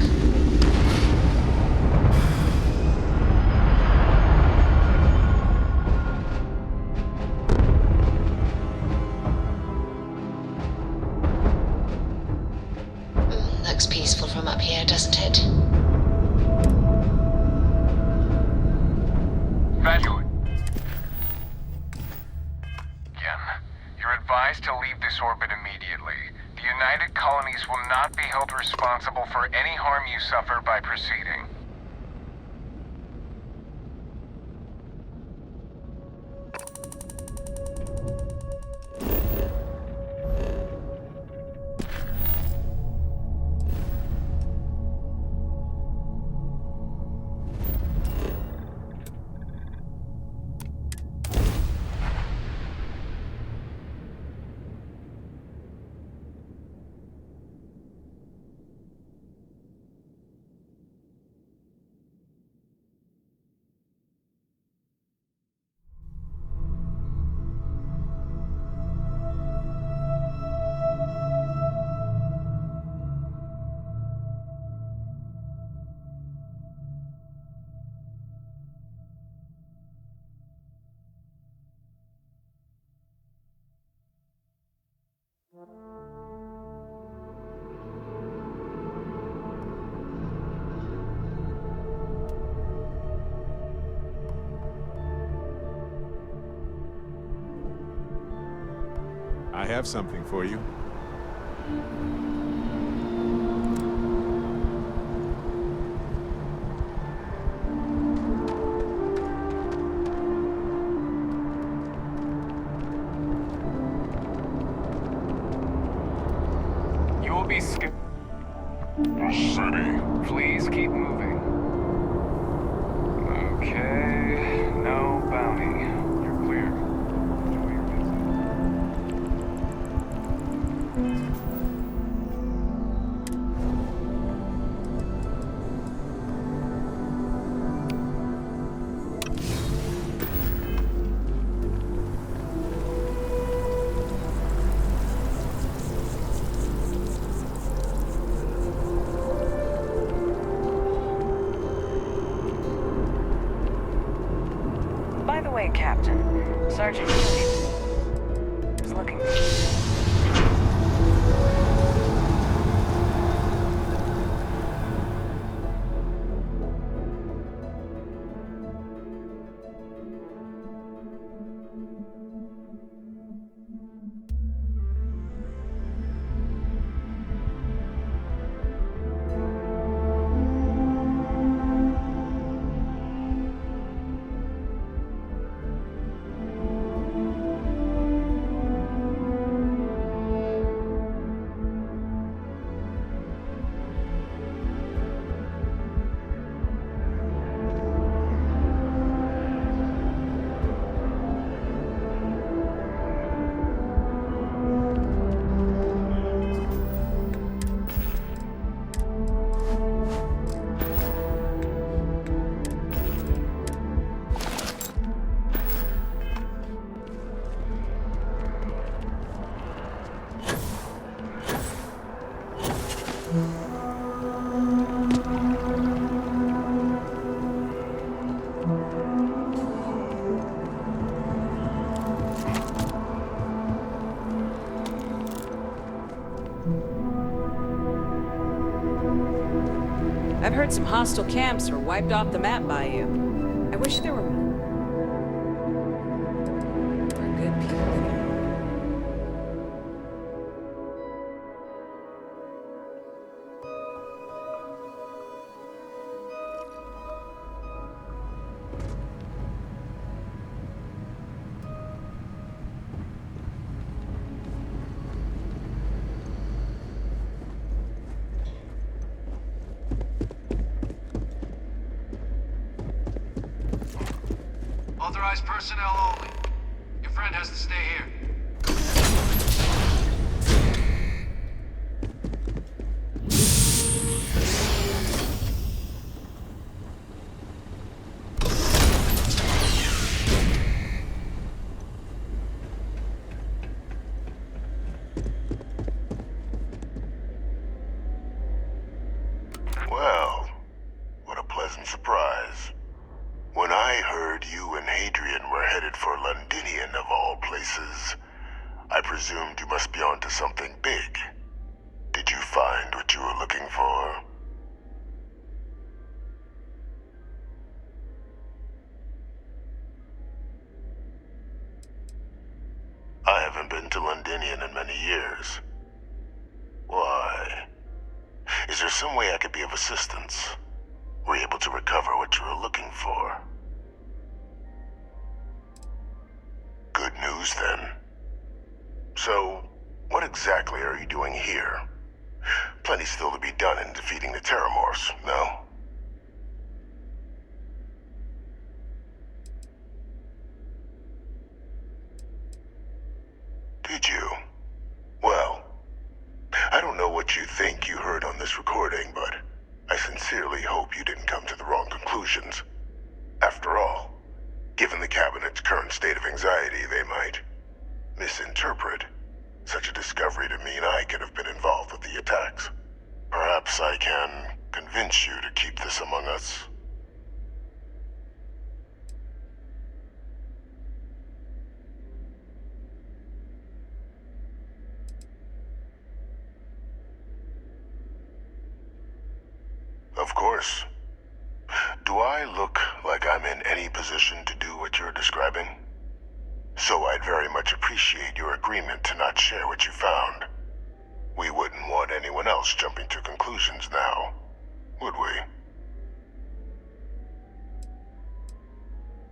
Looks peaceful from up here, doesn't it? Value. Again, you're advised to leave this orbit immediately. The United Colonies will not be held responsible for any harm you suffer by proceeding. I have something for you. You will be scared. The city. Please keep moving. Okay, no bounty. You're clear. Enjoy your visit. By the way, Captain, Sergeant is looking. I've heard some hostile camps were wiped off the map by you. I wish there were good people living. Authorized personnel only. Your friend has to stay here. Well, what a pleasant surprise. When I heard you and Hadrian were headed for Londinion of all places, I presumed you must be onto something big. Did you find what you were looking for? I haven't been to Londinion in many years. Why? Is there some way I could be of assistance? Were you able to recover what you were looking for? Good news, then. So, what exactly are you doing here? Plenty still to be done in defeating the Terrormorphs, no? Did you? Well, I don't know what you think you heard on this recording, but I sincerely hope you didn't come to the wrong conclusions. After all, given the Cabinet's current state of anxiety, they might misinterpret such a discovery to mean I could have been involved with the attacks. Perhaps I can convince you to keep this among us. Of course. Do I look like I'm in any position to do what you're describing? So I'd very much appreciate your agreement to not share what you found. We wouldn't want anyone else jumping to conclusions now, would we?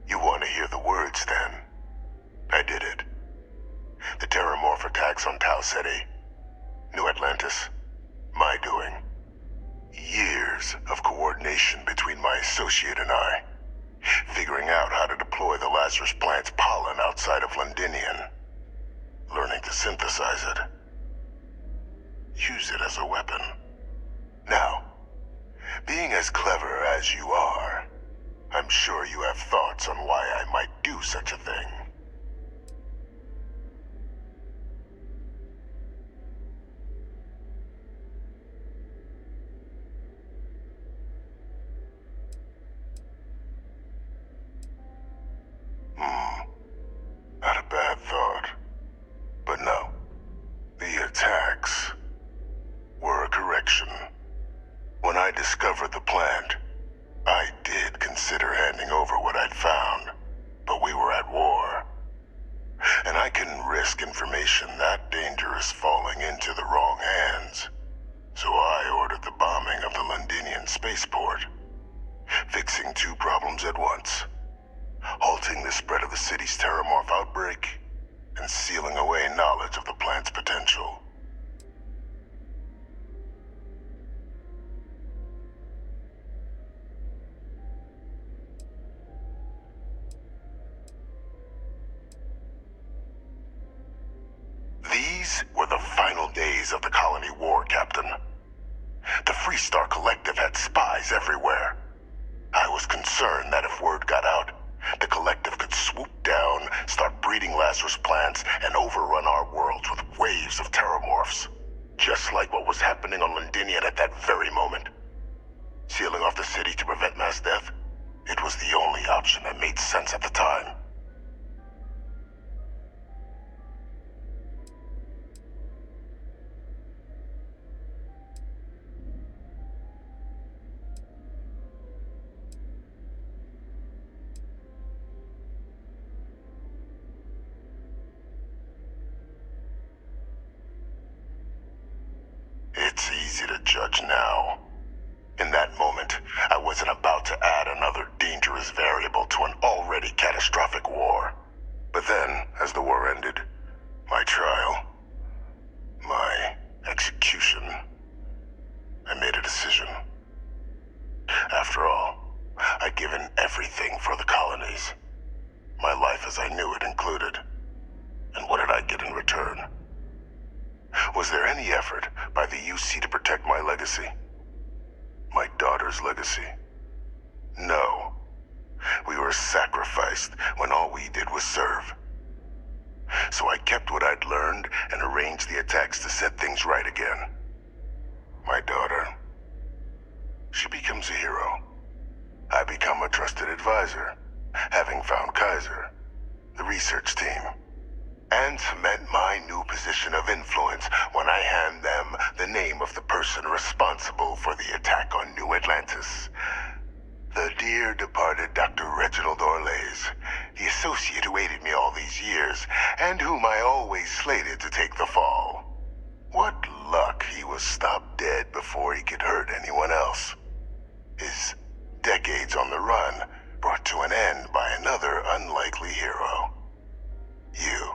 You want to hear the words, then? I did it. The Terrormorph attacks on Tau Ceti, New Atlantis, my doing. Years of coordination between my associate and I, figuring out how to deploy the Lazarus plant's pollen outside of Londinion, learning to synthesize it, use it as a weapon. Now, being as clever as you are, I'm sure you have thoughts on why I might do such a thing. Not a bad thought. But no, the attacks were a correction. When I discovered the plant, I did consider handing over what I'd found, but we were at war. And I couldn't risk information that dangerous falling into the wrong hands. So I ordered the bombing of the Londinion spaceport, fixing two problems at once. Halting the spread of the city's Terrormorph outbreak, and sealing away knowledge of the plant's potential. These were the final days of the colony war, Captain. The Freestar Collective had spies everywhere. I was concerned that if word got out, the Collective could swoop down, start breeding Lazarus plants, and overrun our worlds with waves of Terrormorphs. Just like what was happening on Londinion at that very moment. Sealing off the city to prevent mass death, it was the only option that made sense at the time. It's easy to judge now. In that moment, I wasn't about to add another dangerous variable to an already catastrophic war. But then, as the war ended, my trial, my execution, I made a decision. After all, I'd given everything for the colonies. My life as I knew it included. And what did I get in return? Was there any effort by the UC to protect my legacy? My daughter's legacy? No. We were sacrificed when all we did was serve. So I kept what I'd learned and arranged the attacks to set things right again. My daughter, she becomes a hero. I become a trusted advisor, having found Kaiser, the research team, and cement my new position of influence when I hand them the name of the person responsible for the attack on New Atlantis. The dear departed Dr. Reginald Orlays, the associate who aided me all these years, and whom I always slated to take the fall. What luck he was stopped dead before he could hurt anyone else. His decades on the run brought to an end by another unlikely hero. You.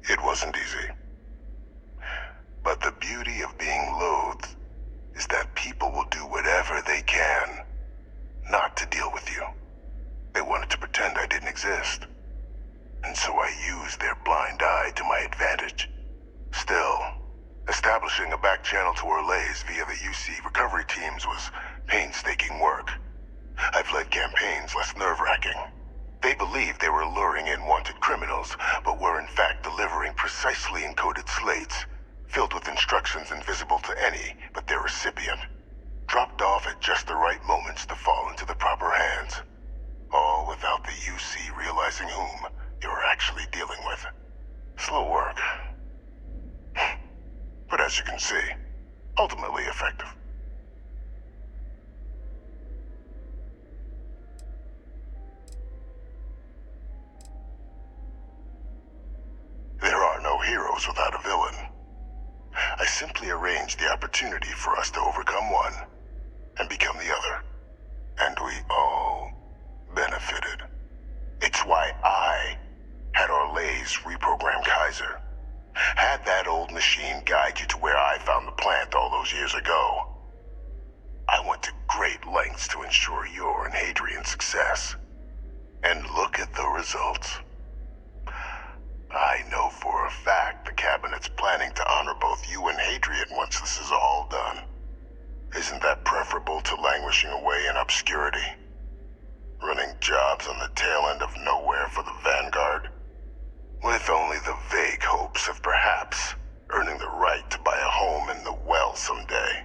It wasn't easy. But the beauty of being loathed is that people will do whatever they can not to deal with you. They wanted to pretend I didn't exist. And so I used their blind eye to my advantage. Still, establishing a back channel to Orlays via the UC recovery teams was painstaking work. I've led campaigns less nerve-wracking. They believed they were luring in wanted criminals, but were in fact delivering precisely encoded slates, filled with instructions invisible to any but their recipient, dropped off at just the right moments to fall into the proper hands, all without the UC realizing whom they were actually dealing with. as you can see. Ultimately effective. There are no heroes without a villain. I simply arranged the opportunity for us to overcome one and become the other. And we all benefited. It's why I had Orlays reprogram Kaiser. Had that old machine guide you to where I found the plant all those years ago. I went to great lengths to ensure your and Hadrian's success. And look at the results. I know for a fact the Cabinet's planning to honor both you and Hadrian once this is all done. Isn't that preferable to languishing away in obscurity? Running jobs on the tail end of nowhere for the Vanguard? With only the vague hopes of perhaps earning the right to buy a home in the well someday.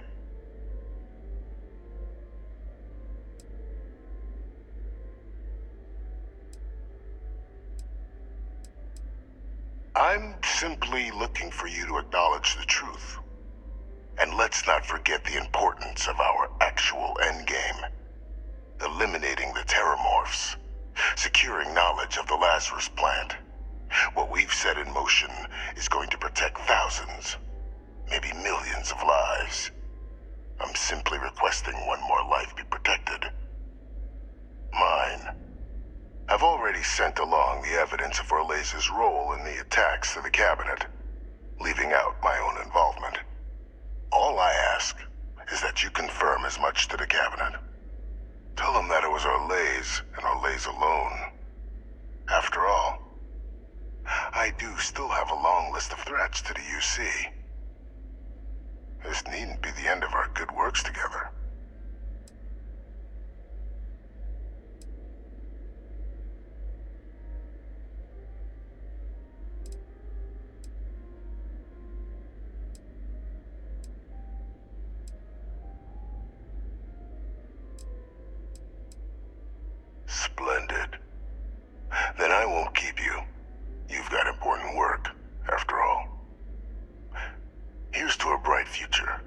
I'm simply looking for you to acknowledge the truth. And let's not forget the importance of our actual endgame. Eliminating the Terrormorphs. Securing knowledge of the Lazarus plant. What we've set in motion is going to protect thousands, maybe millions of lives. I'm simply requesting one more life be protected. Mine. I've already sent along the evidence of Orlays' role in the attacks to the Cabinet, leaving out my own involvement. All I ask is that you confirm as much to the Cabinet. Tell them that it was Orlays and Orlays alone. After all, I do still have a long list of threats to the UC. This needn't be the end of our good works together. Splendid. Then I won't keep you. You've got important work, after all. Here's to a bright future.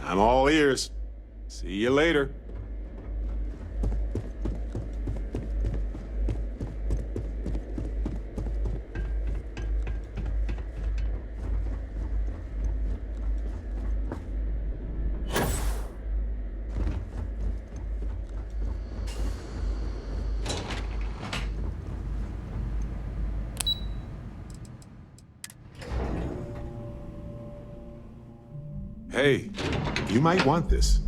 I'm all ears. See you later. Hey, you might want this.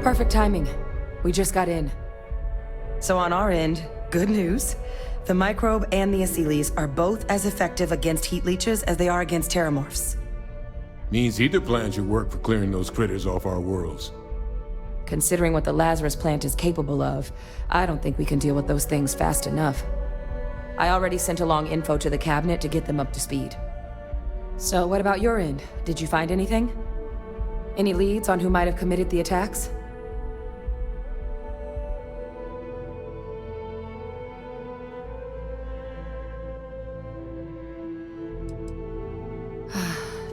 Perfect timing. We just got in. So on our end, good news. The microbe and the Asylees are both as effective against heat leeches as they are against Terrormorphs. Means either plan should work for clearing those critters off our worlds. Considering what the Lazarus plant is capable of, I don't think we can deal with those things fast enough. I already sent along info to the cabinet to get them up to speed. So what about your end? Did you find anything? Any leads on who might have committed the attacks?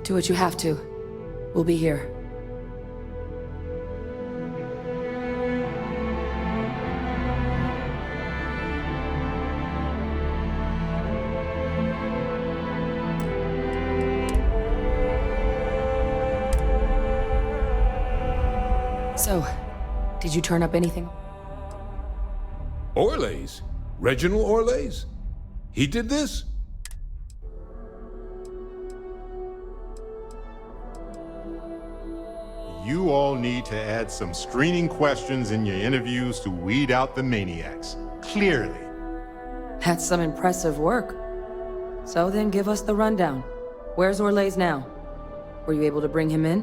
Do what you have to. We'll be here. So, did you turn up anything? Orlays? Reginald Orlays? He did this? You all need to add some screening questions in your interviews to weed out the maniacs. Clearly. That's some impressive work. So then give us the rundown. Where's Orlays now? Were you able to bring him in?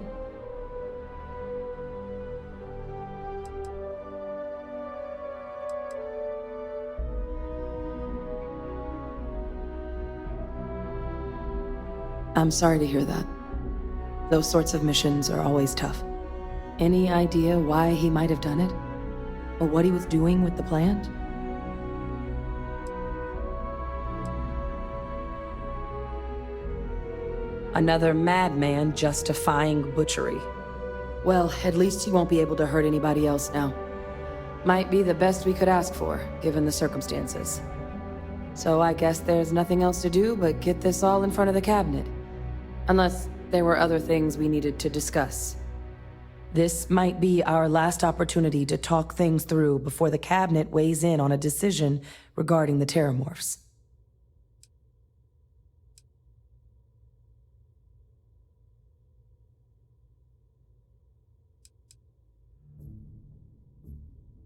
I'm sorry to hear that. Those sorts of missions are always tough. Any idea why he might have done it? Or what he was doing with the plant? Another madman justifying butchery. Well, at least he won't be able to hurt anybody else now. Might be the best we could ask for, given the circumstances. So I guess there's nothing else to do but get this all in front of the cabinet. Unless there were other things we needed to discuss. This might be our last opportunity to talk things through before the cabinet weighs in on a decision regarding the Terrormorphs.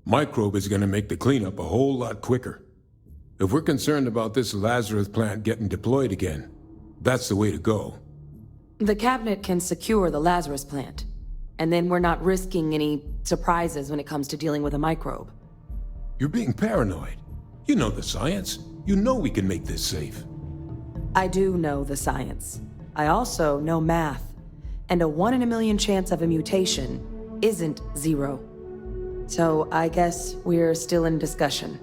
Microbe is gonna make the cleanup a whole lot quicker. If we're concerned about this Lazarus plant getting deployed again, that's the way to go. The cabinet can secure the Lazarus plant, and then we're not risking any surprises when it comes to dealing with a microbe. You're being paranoid. You know the science. You know we can make this safe. I do know the science. I also know math, and a 1 in a million chance of a mutation isn't 0. So I guess we're still in discussion.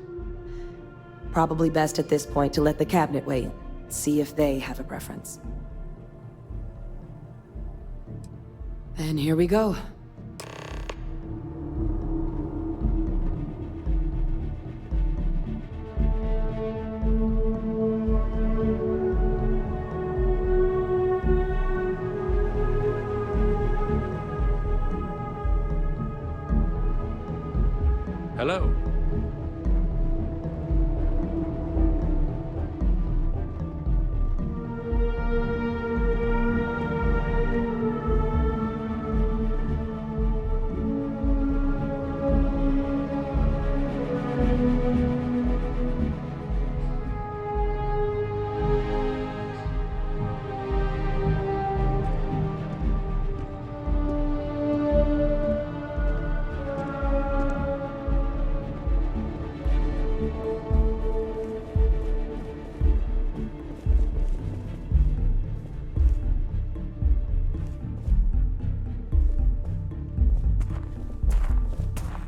Probably best at this point to let the cabinet weigh in, see if they have a preference. And here we go. Hello.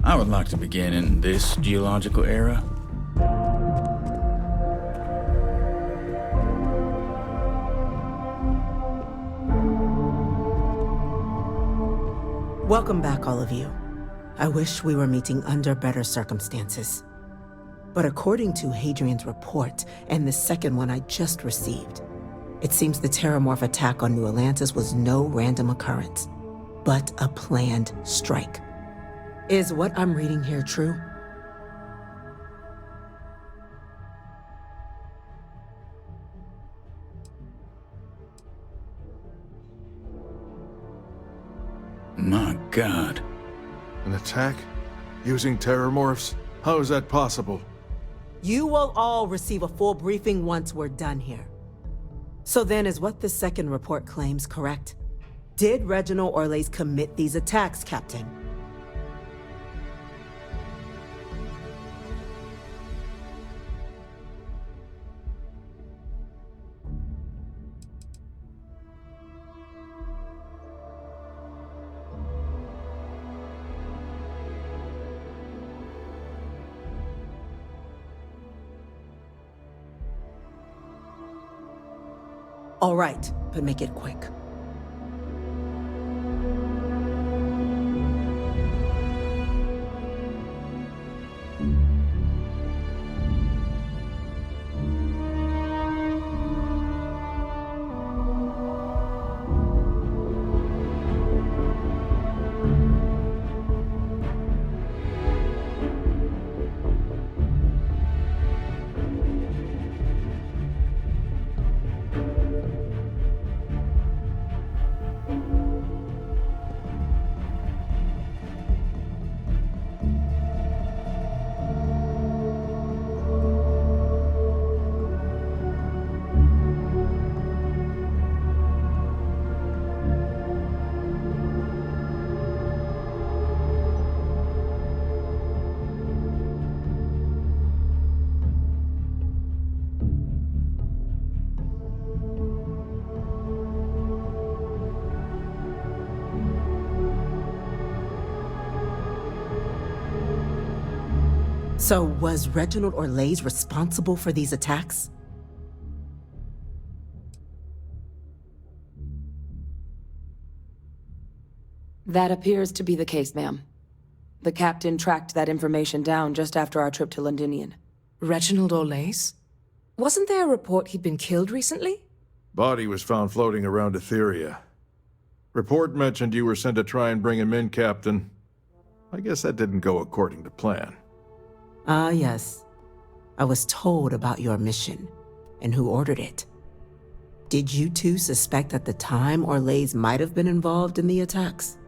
I would like to begin in this geological era. Welcome back, all of you. I wish we were meeting under better circumstances. But according to Hadrian's report, and the second one I just received, it seems the Terrormorph attack on New Atlantis was no random occurrence, but a planned strike. Is what I'm reading here true? My God. An attack? Using Terrormorphs? How is that possible? You will all receive a full briefing once we're done here. So then, is what the second report claims correct? Did Reginald Orlais commit these attacks, Captain? All right, but make it quick. So, was Reginald Orlais responsible for these attacks? That appears to be the case, ma'am. The captain tracked that information down just after our trip to Londinion. Reginald Orlais? Wasn't there a report he'd been killed recently? Body was found floating around Etheria. Report mentioned you were sent to try and bring him in, Captain. I guess that didn't go according to plan. Ah, yes. I was told about your mission, and who ordered it. Did you two suspect at the time Orlais might have been involved in the attacks?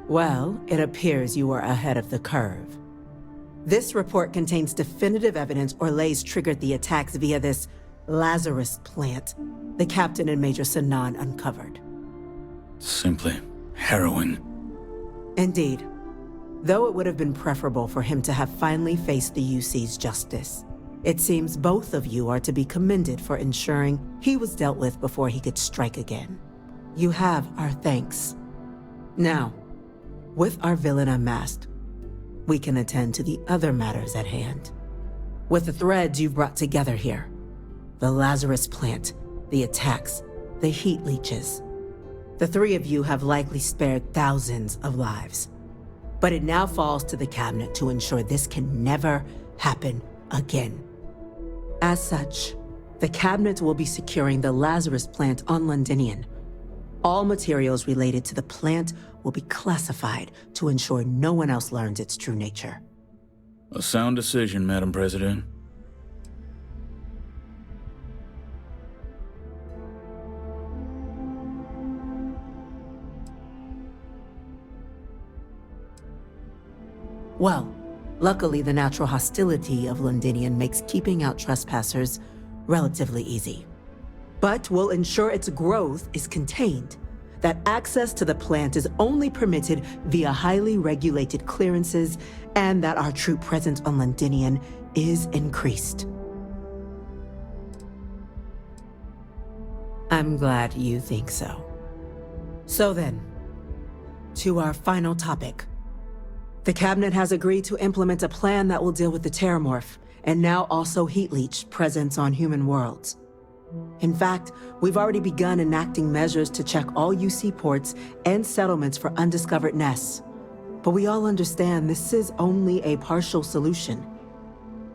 Well, it appears you were ahead of the curve. This report contains definitive evidence Orlais triggered the attacks via this Lazarus plant the captain and Major Sinan uncovered. Simply harrowing. Indeed. Though it would have been preferable for him to have finally faced the UC's justice, it seems both of you are to be commended for ensuring he was dealt with before he could strike again. You have our thanks. Now, with our villain unmasked, we can attend to the other matters at hand. With the threads you've brought together here, the Lazarus plant, the attacks, the heat leeches, the three of you have likely spared thousands of lives. But it now falls to the Cabinet to ensure this can never happen again. As such, the Cabinet will be securing the Lazarus plant on Londinion. All materials related to the plant will be classified to ensure no one else learns its true nature. A sound decision, Madam President. Well, luckily the natural hostility of Londinion makes keeping out trespassers relatively easy. But we'll ensure its growth is contained, that access to the plant is only permitted via highly regulated clearances, and that our troop presence on Londinion is increased. I'm glad you think so. So then, to our final topic. The Cabinet has agreed to implement a plan that will deal with the Terrormorph, and now also Heat Leech presence on human worlds. In fact, we've already begun enacting measures to check all UC ports and settlements for undiscovered nests. But we all understand this is only a partial solution.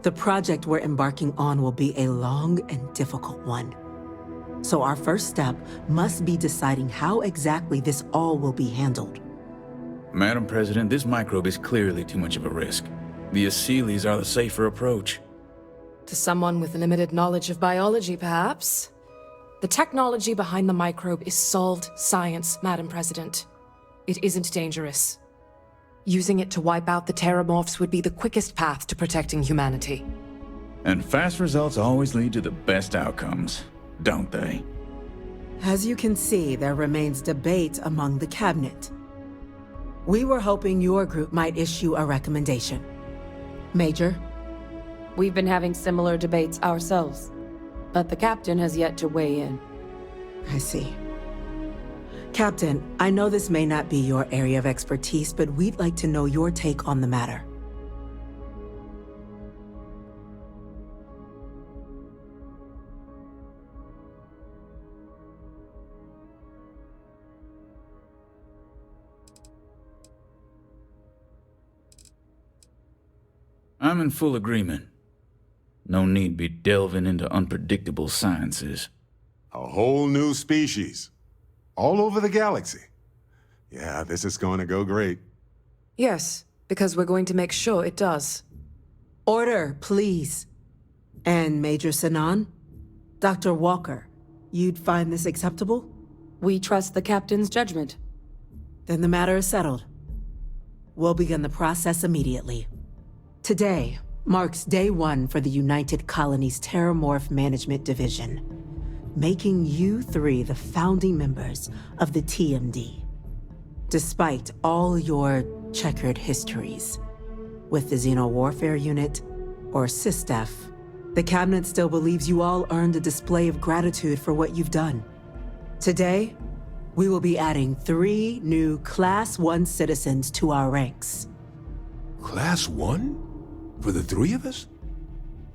The project we're embarking on will be a long and difficult one. So our first step must be deciding how exactly this all will be handled. Madam President, this microbe is clearly too much of a risk. The Asylees are the safer approach. To someone with limited knowledge of biology, perhaps. The technology behind the microbe is solved science, Madam President. It isn't dangerous. Using it to wipe out the Terrormorphs would be the quickest path to protecting humanity. And fast results always lead to the best outcomes, don't they? As you can see, there remains debate among the Cabinet. We were hoping your group might issue a recommendation. Major? We've been having similar debates ourselves, but the Captain has yet to weigh in. I see. Captain, I know this may not be your area of expertise, but we'd like to know your take on the matter. I'm in full agreement. No need be delving into unpredictable sciences. A whole new species. All over the galaxy. Yeah, this is going to go great. Yes, because we're going to make sure it does. Order, please. And Major Sinan? Dr. Walker, you'd find this acceptable? We trust the Captain's judgment. Then the matter is settled. We'll begin the process immediately. Today marks day one for the United Colonies Terrormorph Management Division, making you three the founding members of the TMD. Despite all your checkered histories, with the Xeno-Warfare Unit or SysDef, the Cabinet still believes you all earned a display of gratitude for what you've done. Today, we will be adding 3 new Class 1 citizens to our ranks. Class 1? For the 3 of us?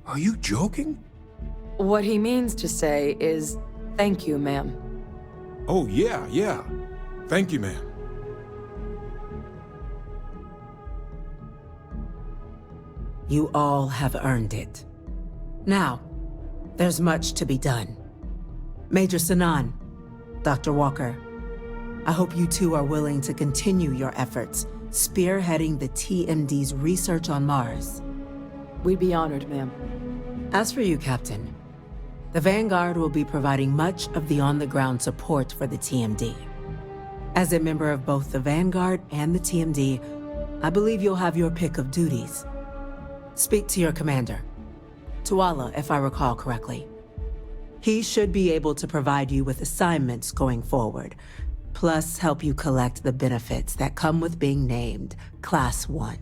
Are you joking? What he means to say is, thank you, ma'am. Oh, yeah. Thank you, ma'am. You all have earned it. Now, there's much to be done. Major Sinan, Dr. Walker, I hope you two are willing to continue your efforts, spearheading the TMD's research on Mars. We'd be honored, ma'am. As for you, Captain, the Vanguard will be providing much of the on-the-ground support for the TMD. As a member of both the Vanguard and the TMD, I believe you'll have your pick of duties. Speak to your commander, Tuala, if I recall correctly. He should be able to provide you with assignments going forward, plus help you collect the benefits that come with being named Class 1.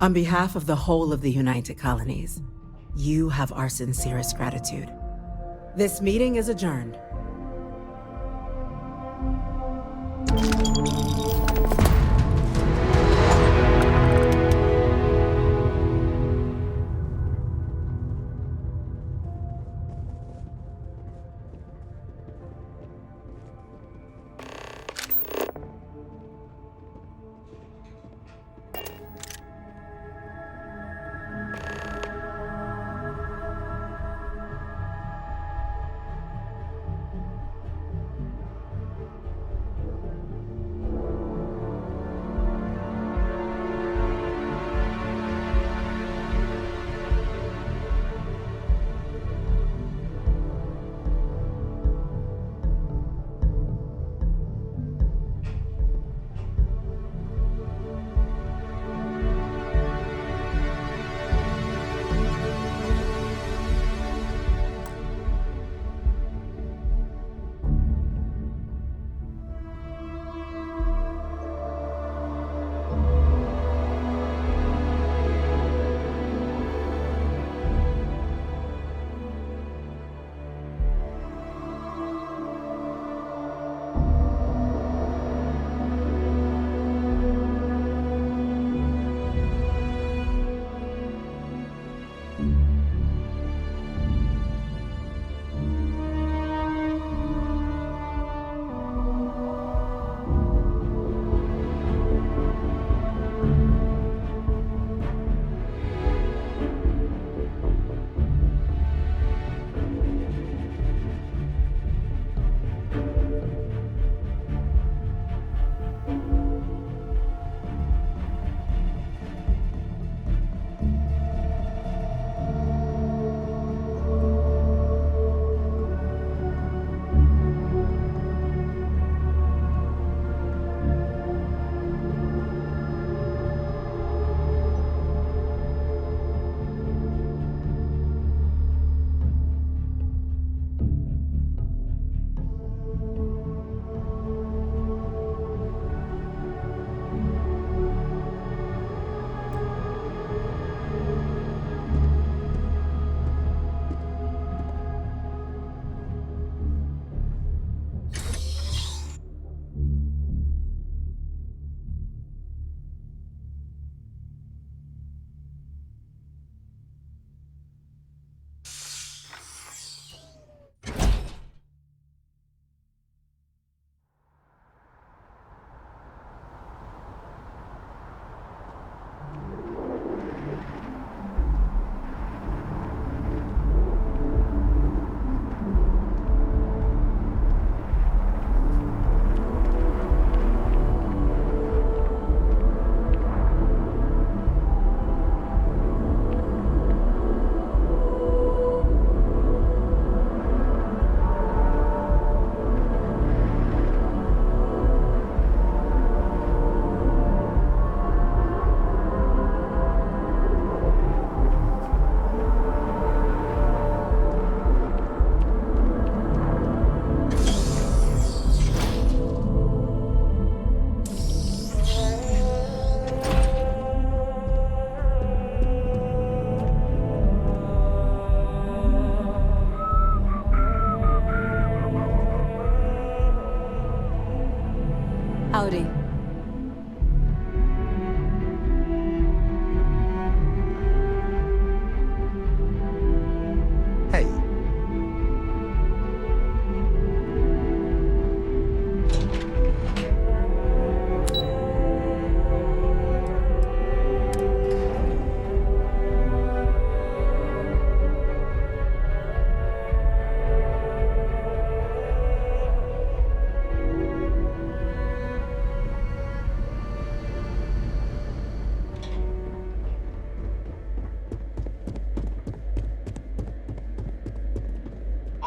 On behalf of the whole of the United Colonies, you have our sincerest gratitude. This meeting is adjourned.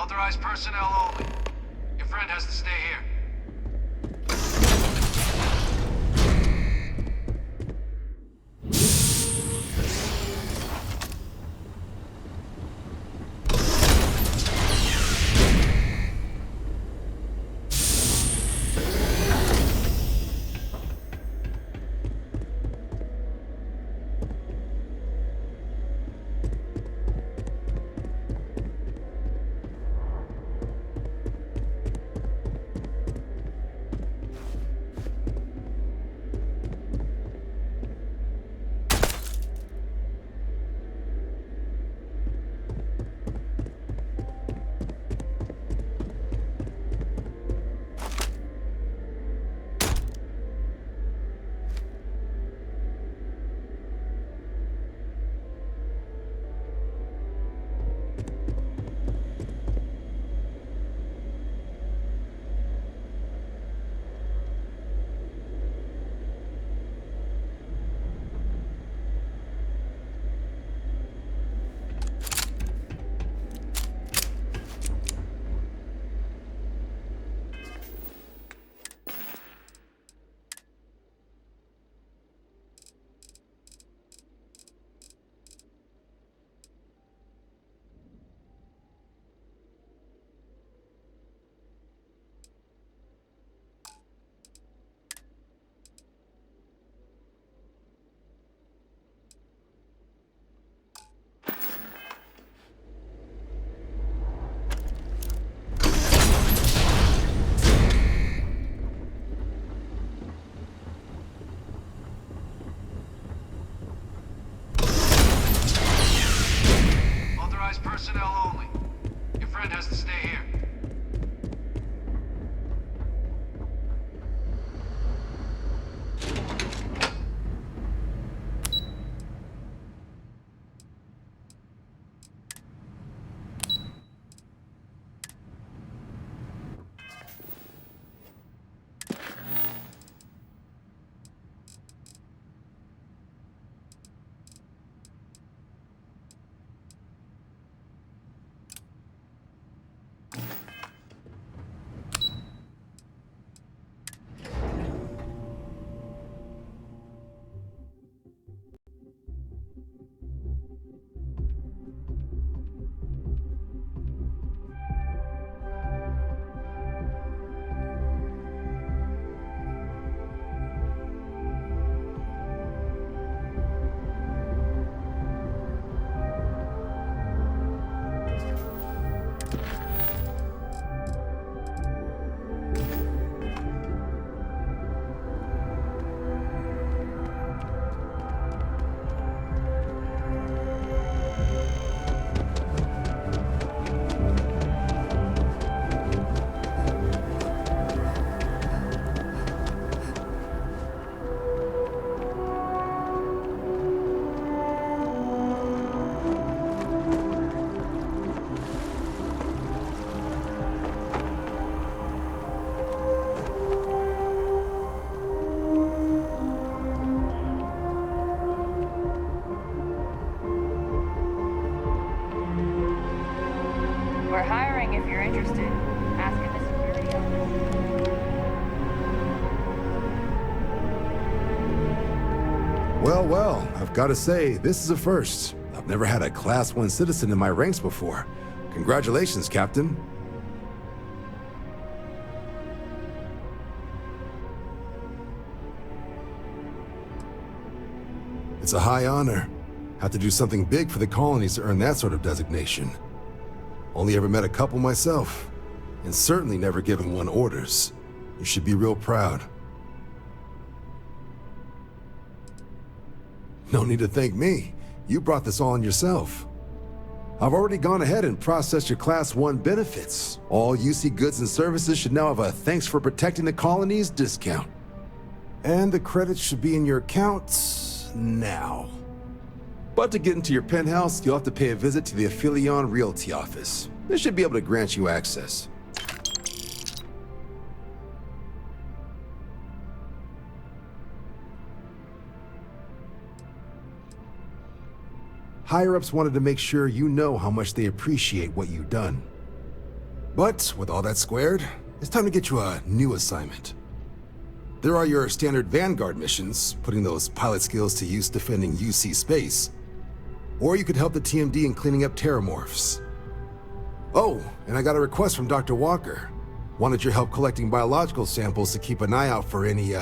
Authorized personnel only. Your friend has to stay here. Personnel only. Your friend has to stay here. We're hiring if you're interested. Ask in the security office. Well, well, I've got to say, this is a first. I've never had a Class 1 citizen in my ranks before. Congratulations, Captain. It's a high honor. Have to do something big for the colonies to earn that sort of designation. Only ever met a couple myself, and certainly never given one orders. You should be real proud. No need to thank me. You brought this all on yourself. I've already gone ahead and processed your Class 1 benefits. All UC goods and services should now have a thanks for protecting the colonies discount. And the credits should be in your accounts now. But to get into your penthouse, you'll have to pay a visit to the Aphelion Realty office. They should be able to grant you access. Higher-ups wanted to make sure you know how much they appreciate what you've done. But with all that squared, it's time to get you a new assignment. There are your standard Vanguard missions, putting those pilot skills to use defending UC space. Or you could help the TMD in cleaning up Terrormorphs. Oh, and I got a request from Dr. Walker. Wanted your help collecting biological samples to keep an eye out for any,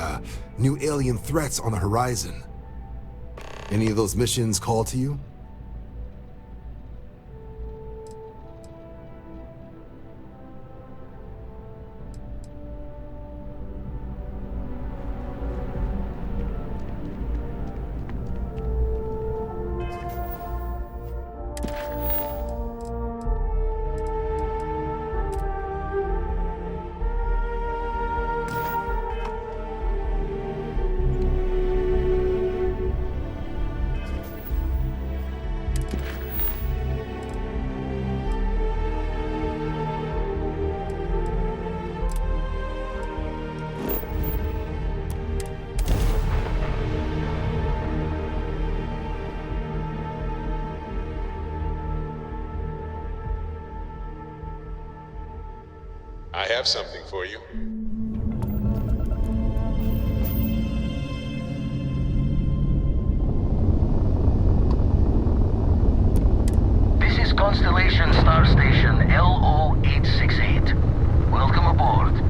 new alien threats on the horizon. Any of those missions call to you? I have something for you. This is Constellation Star Station LO-868. Welcome aboard.